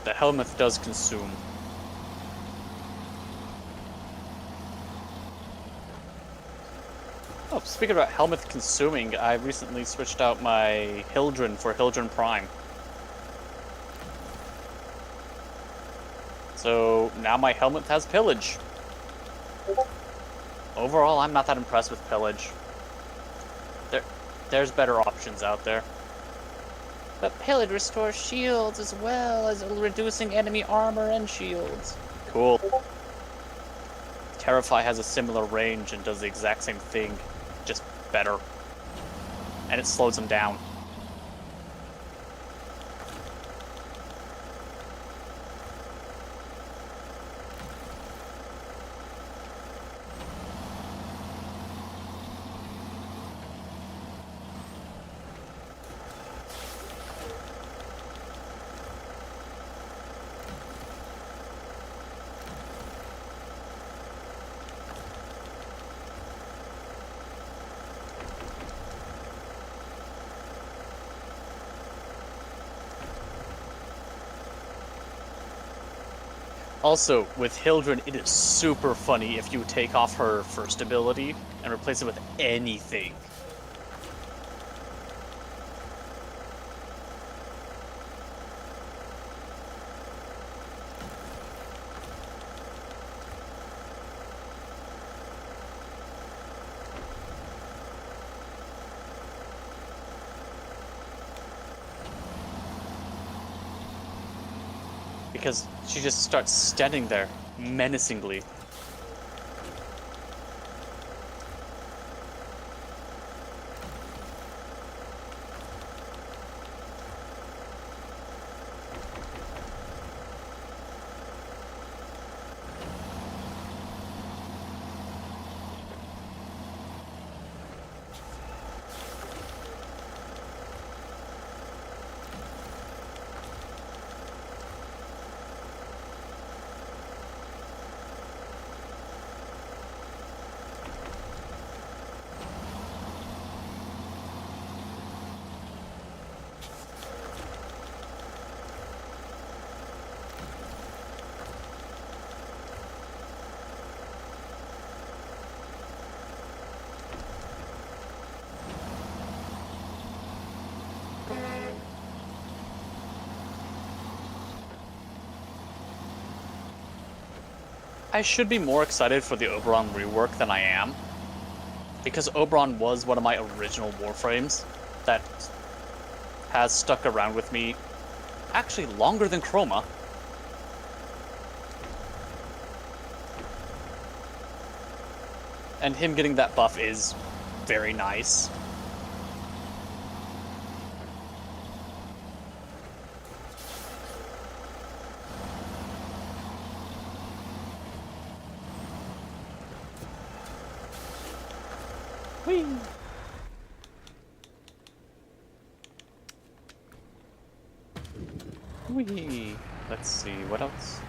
The helmet does consume. Oh, speaking about helmet consuming, I recently switched out my Hildren for Hildren Prime. So now my helmet has pillage. Overall, I'm not that impressed with pillage. There's better options out there. But pillage restores shields as well as reducing enemy armor and shields. Cool. Terrify has a similar range and does the exact same thing, just better. And it slows them down. Also, with Hildren, it is super funny if you take off her first ability and replace it with anything. Because she just starts standing there menacingly. I should be more excited for the Oberon rework than I am, because Oberon was one of my original Warframes that has stuck around with me actually longer than Chroma. And him getting that buff is very nice. Whee! Whee! Let's see, what else?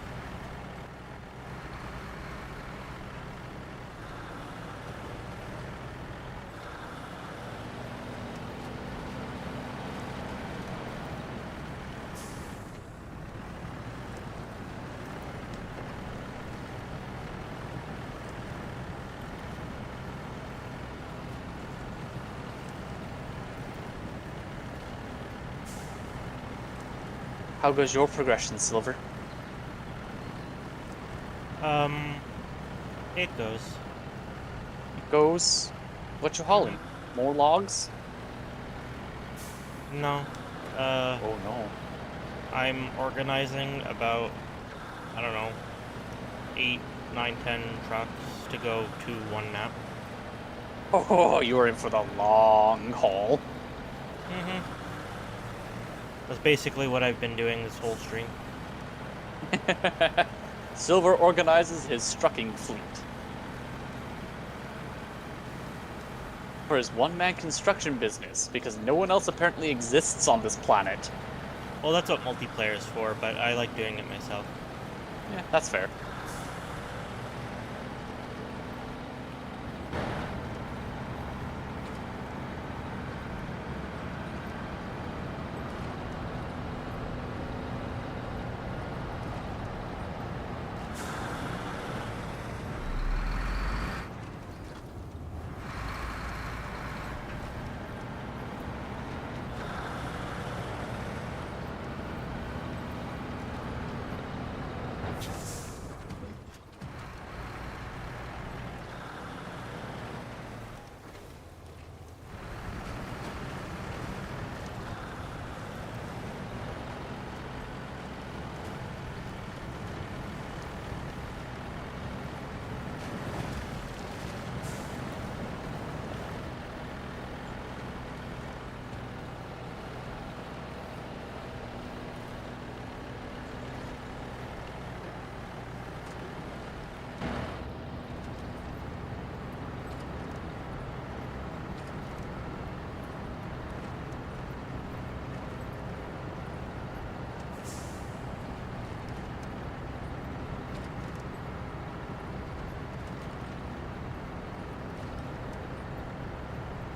How goes your progression, Silver? It goes. It goes... What you hauling? More logs? No. Oh no. I'm organizing about, I don't know, 8, 9, 10 trucks to go to one map. Oh, you are in for the long haul. That's basically what I've been doing this whole stream. Silver organizes his trucking fleet. For his one-man construction business, because no one else apparently exists on this planet. Well, that's what multiplayer is for, but I like doing it myself. Yeah, that's fair.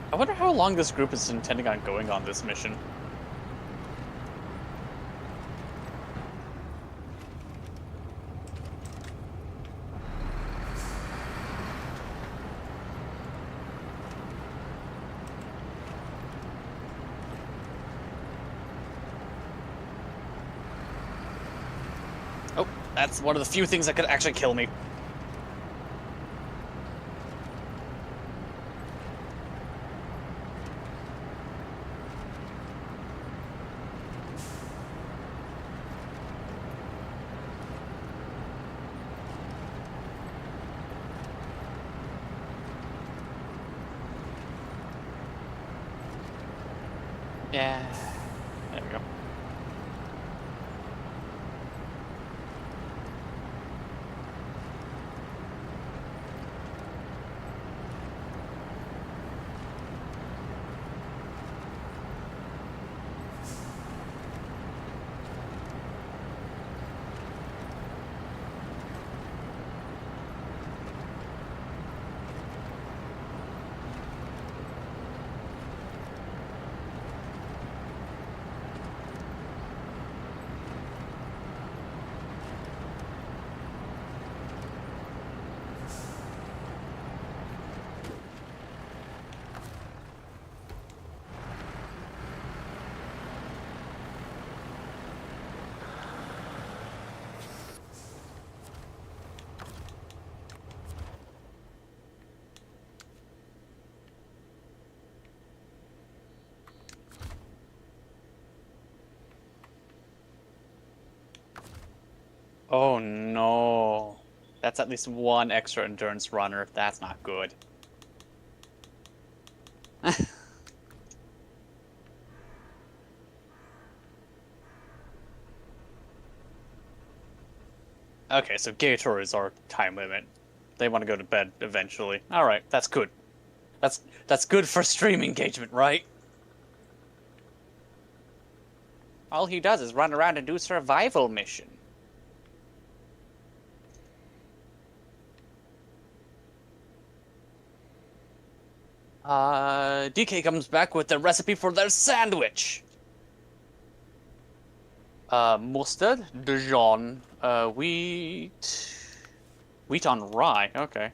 I wonder how long this group is intending on going on this mission. Oh, that's one of the few things that could actually kill me. Yeah, there we go. Oh no. That's at least one extra endurance runner. That's not good. Okay, so Gator is our time limit. They want to go to bed eventually. All right, that's good. That's good for stream engagement, right? All he does is run around and do survival mission. DK comes back with the recipe for their sandwich. Mustard, Dijon, wheat on rye. Okay.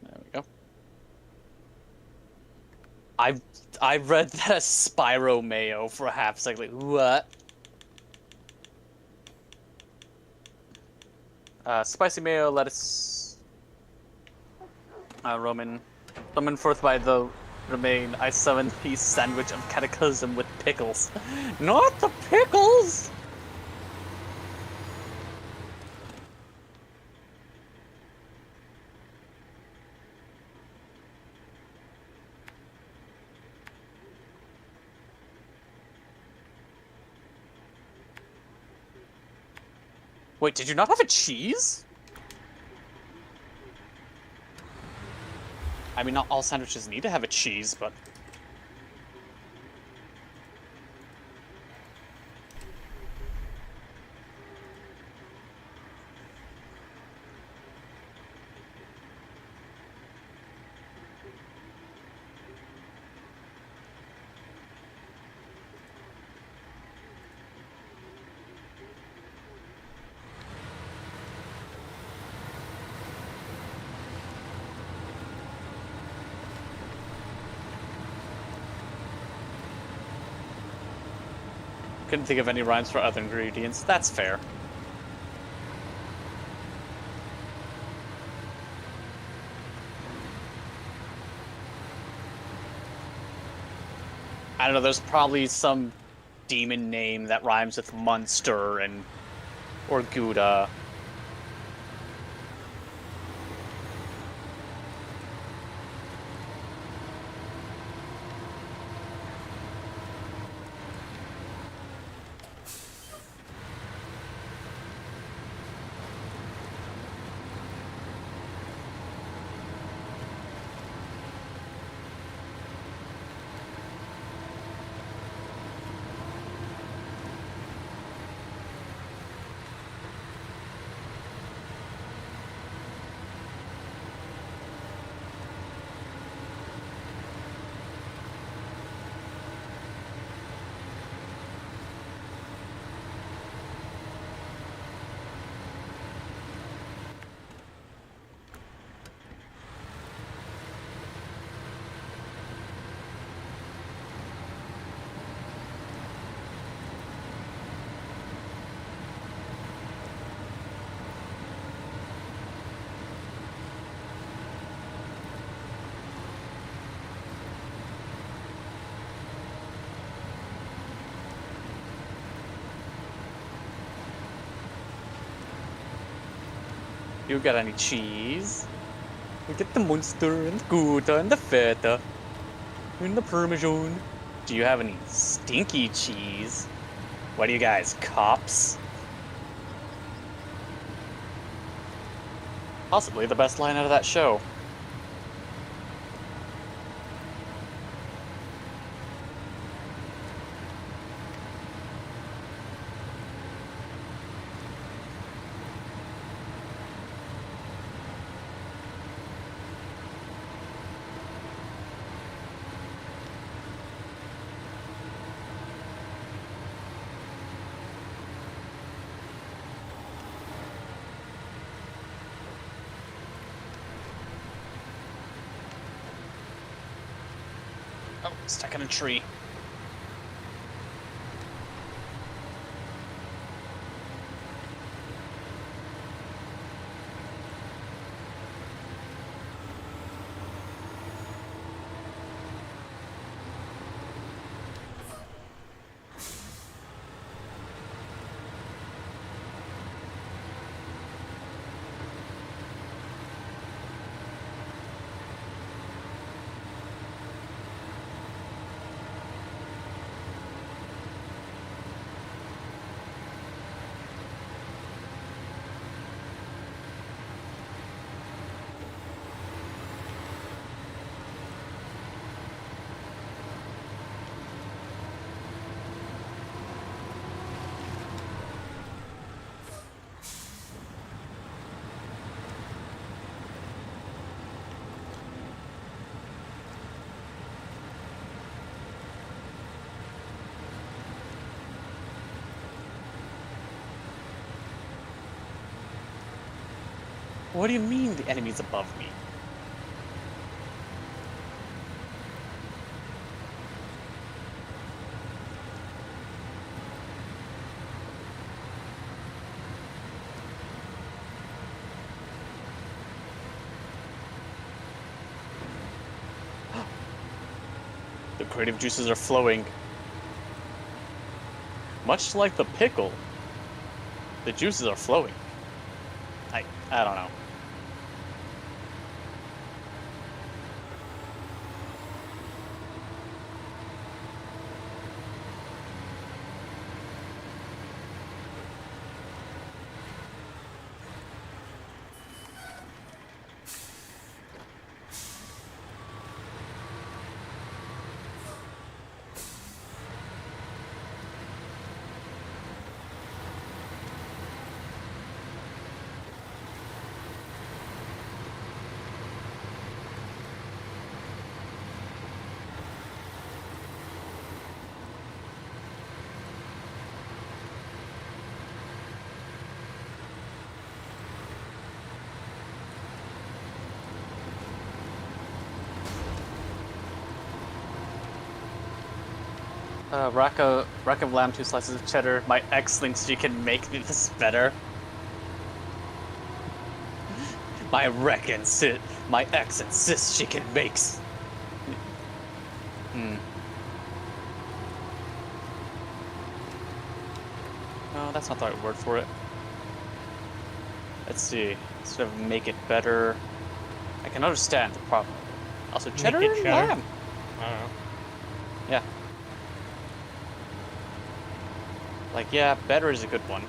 There we go. I read that as Spyro Mayo for a half second. Like, what? Spicy mayo, lettuce. Roman. Summoned forth by the remain, I summon the sandwich of cataclysm with pickles. Not the pickles! Wait, did you not have a cheese? I mean, not all sandwiches need to have a cheese, but... Couldn't think of any rhymes for other ingredients. That's fair. I don't know, there's probably some demon name that rhymes with Munster and... or Gouda. You got any cheese? We get the Munster and the Gouda and the Feta and the Parmesan. Do you have any stinky cheese? What are you guys, cops? Possibly the best line out of that show. Oh, stuck in a tree. What do you mean the enemy's above me? The creative juices are flowing. Much like the pickle, the juices are flowing. I don't know. Rack of lamb, 2 slices of cheddar. My ex thinks she can make this better. My ex insists she can make. No, that's not the right word for it. Let's see. Instead of make it better, I can understand the problem. Also, cheddar Make it and cheddar. lamb. I don't know. Yeah. Like, yeah, better is a good one.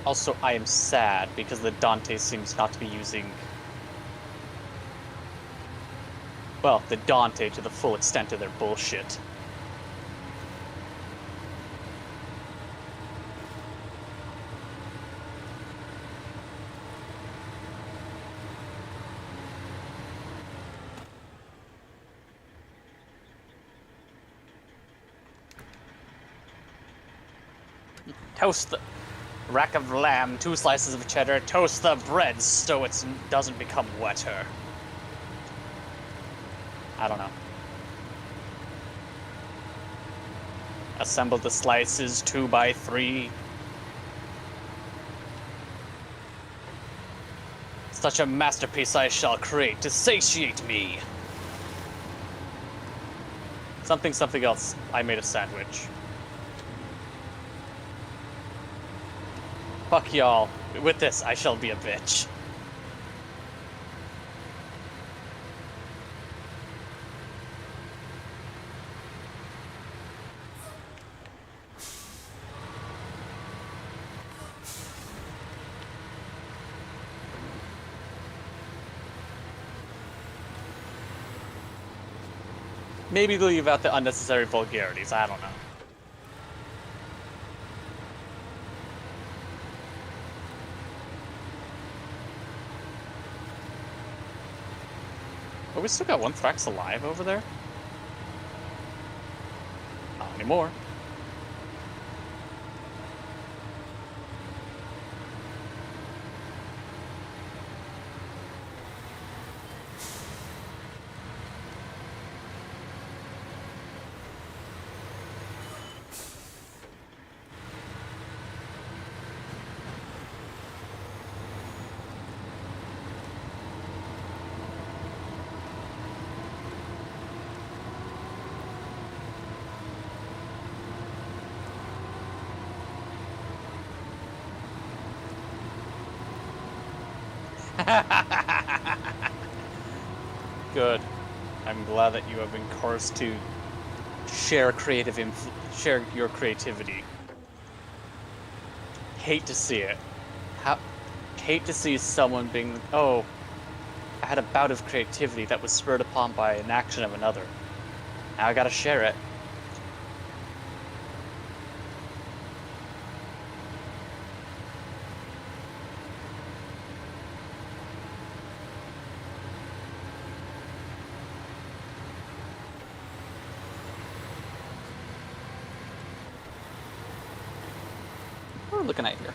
Also, I am sad because the Dante seems not to be using... Well, the Dante to the full extent of their bullshit. Toast the rack of lamb, 2 slices of cheddar, toast the bread so it doesn't become wetter. I don't know. Assemble the slices 2 by 3. Such a masterpiece I shall create to satiate me. Something else. I made a sandwich. Fuck y'all. With this, I shall be a bitch. Maybe leave out the unnecessary vulgarities, I don't know. Oh, we still got 1 Thrax alive over there? Not anymore. Good. I'm glad that you have been cursed to share share your creativity. Hate to see it. Hate to see someone being, oh, I had a bout of creativity that was spurred upon by an action of another. Now I gotta share it. What are we looking at here?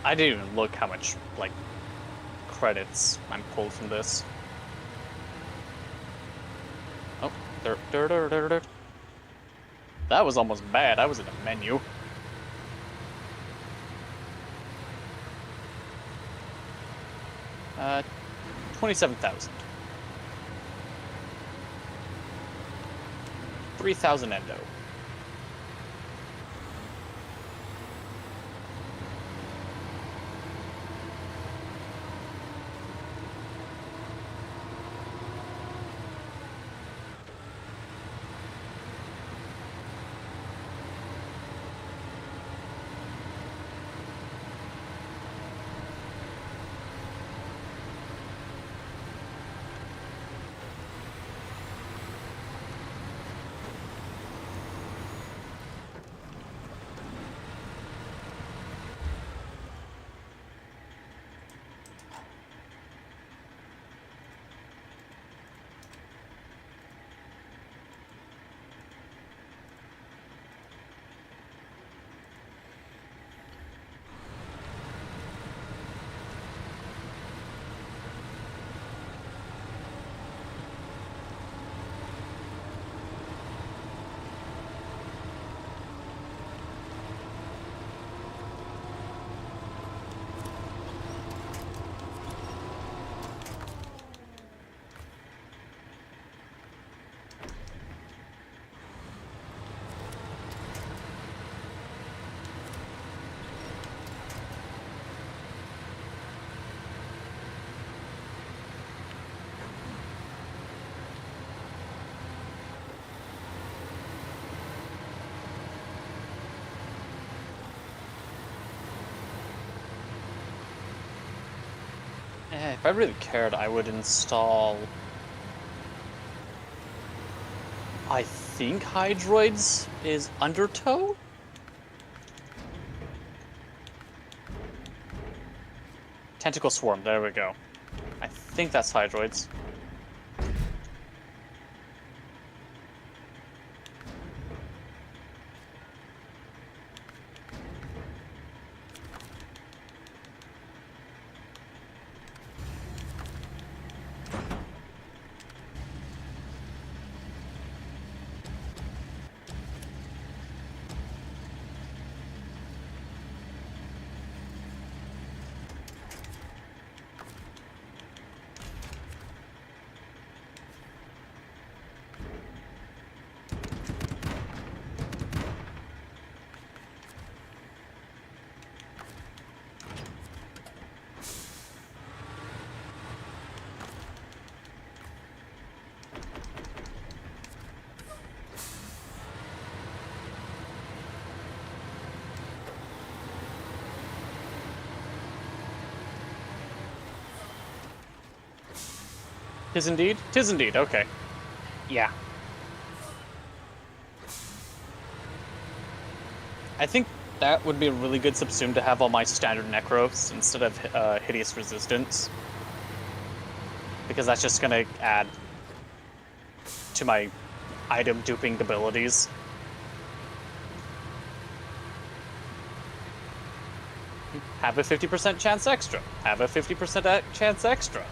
I didn't even look how much, like, credits I'm pulled from this. Oh, there. That was almost bad. I was in a menu. Uh, 27,000. 3,000 endo. If I really cared, I would install... I think Hydroids is Undertow? Tentacle Swarm, there we go. I think that's Hydroids. Tis indeed? Tis indeed, okay. Yeah. I think that would be a really good subsume to have all my standard Necros instead of Hideous Resistance. Because that's just gonna add to my item duping abilities. Have a 50% chance extra. Have a 50% chance extra.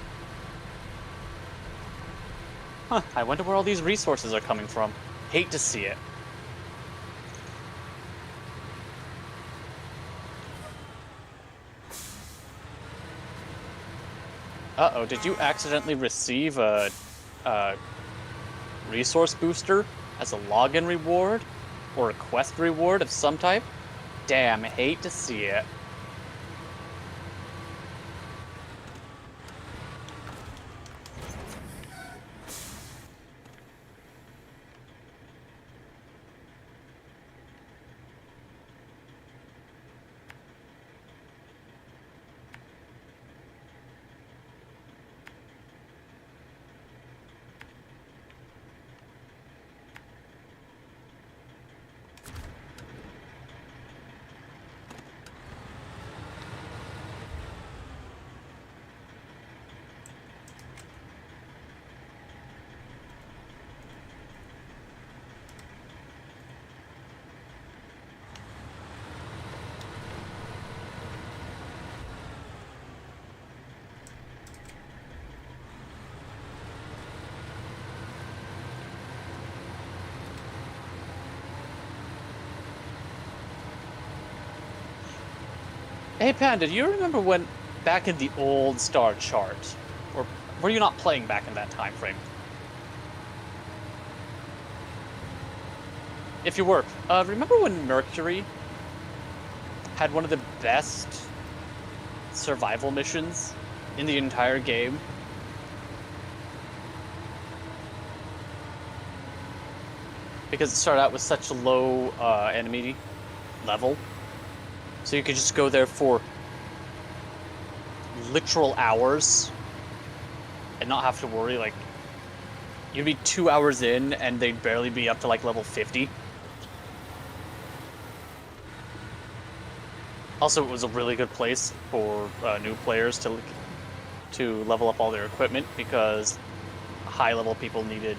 Huh, I wonder where all these resources are coming from. Hate to see it. Uh-oh, did you accidentally receive a resource booster as a login reward? Or a quest reward of some type? Damn, hate to see it. Hey Panda, do you remember when, back in the old star chart, or were you not playing back in that time frame? If you were, remember when Mercury had one of the best survival missions in the entire game? Because it started out with such a low enemy level. So you could just go there for literal hours and not have to worry, like, you'd be 2 hours in and they'd barely be up to like level 50. Also, it was a really good place for new players to level up all their equipment because high-level people needed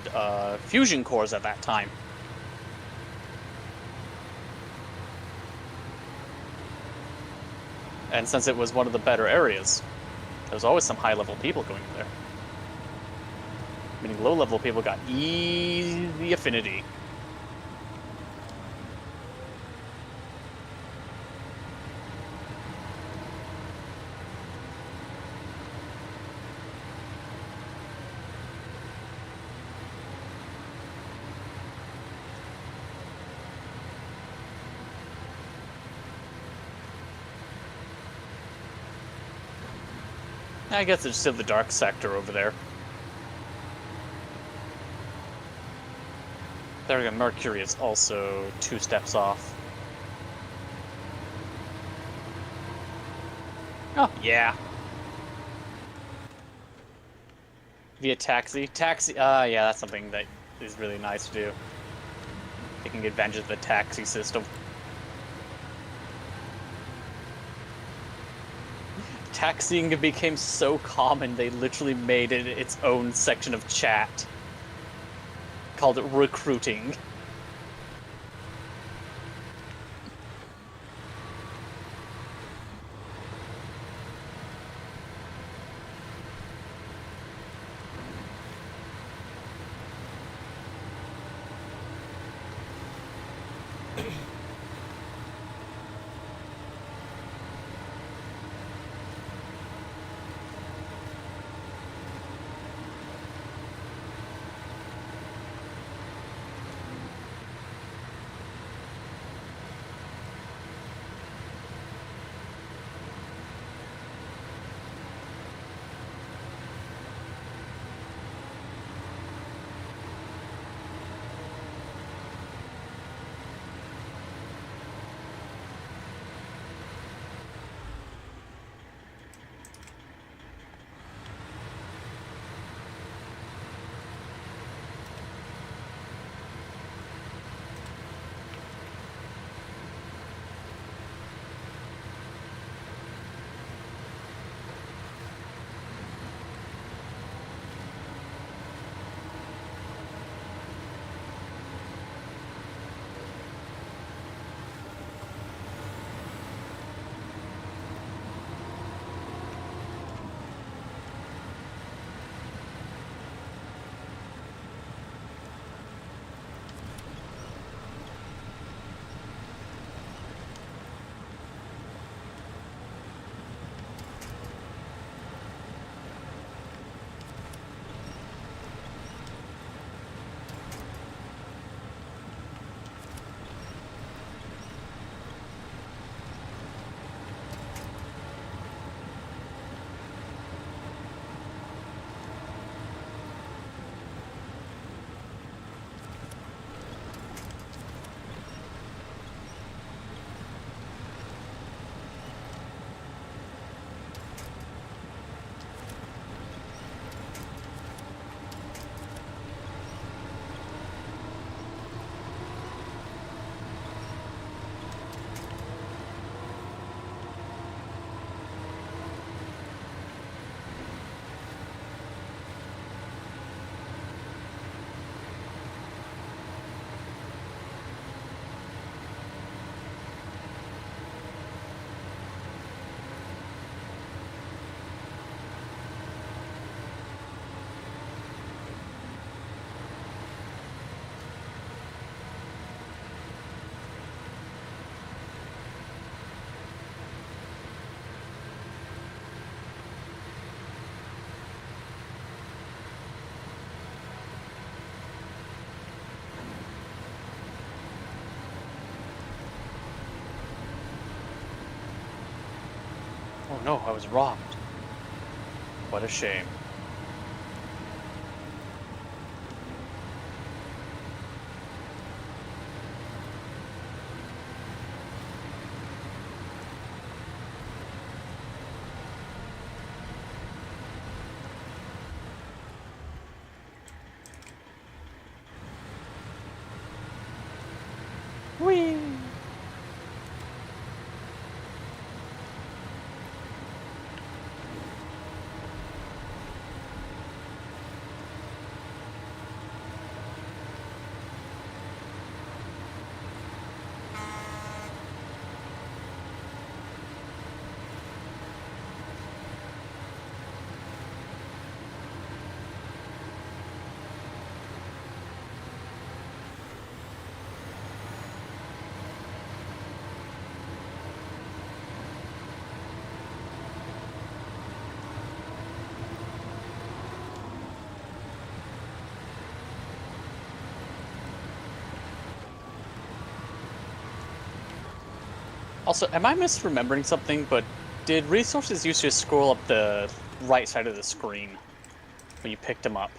fusion cores at that time. And since it was one of the better areas, there was always some high-level people going there. Meaning low-level people got easy affinity. I guess it's still the dark sector over there. There we go, Mercury is also 2 steps off. Oh, yeah. Via taxi. Taxi, yeah, that's something that is really nice to do. Taking advantage of the taxi system. Taxiing became so common, they literally made it its own section of chat. Called it recruiting. no, I was robbed. What a shame. Whee! Also, am I misremembering something, but did resources used to scroll up the right side of the screen when you picked them up?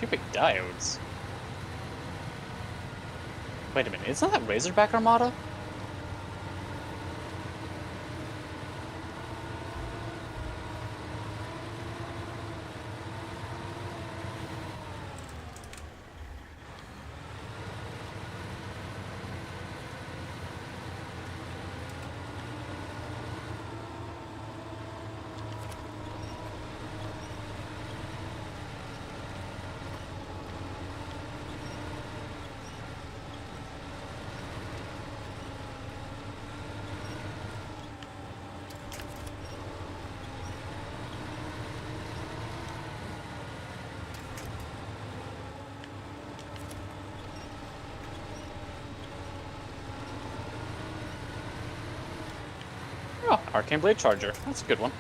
Cubic diodes? Wait a minute, isn't that Razorback Armada? Oh, Arcane Blade Charger. That's a good one.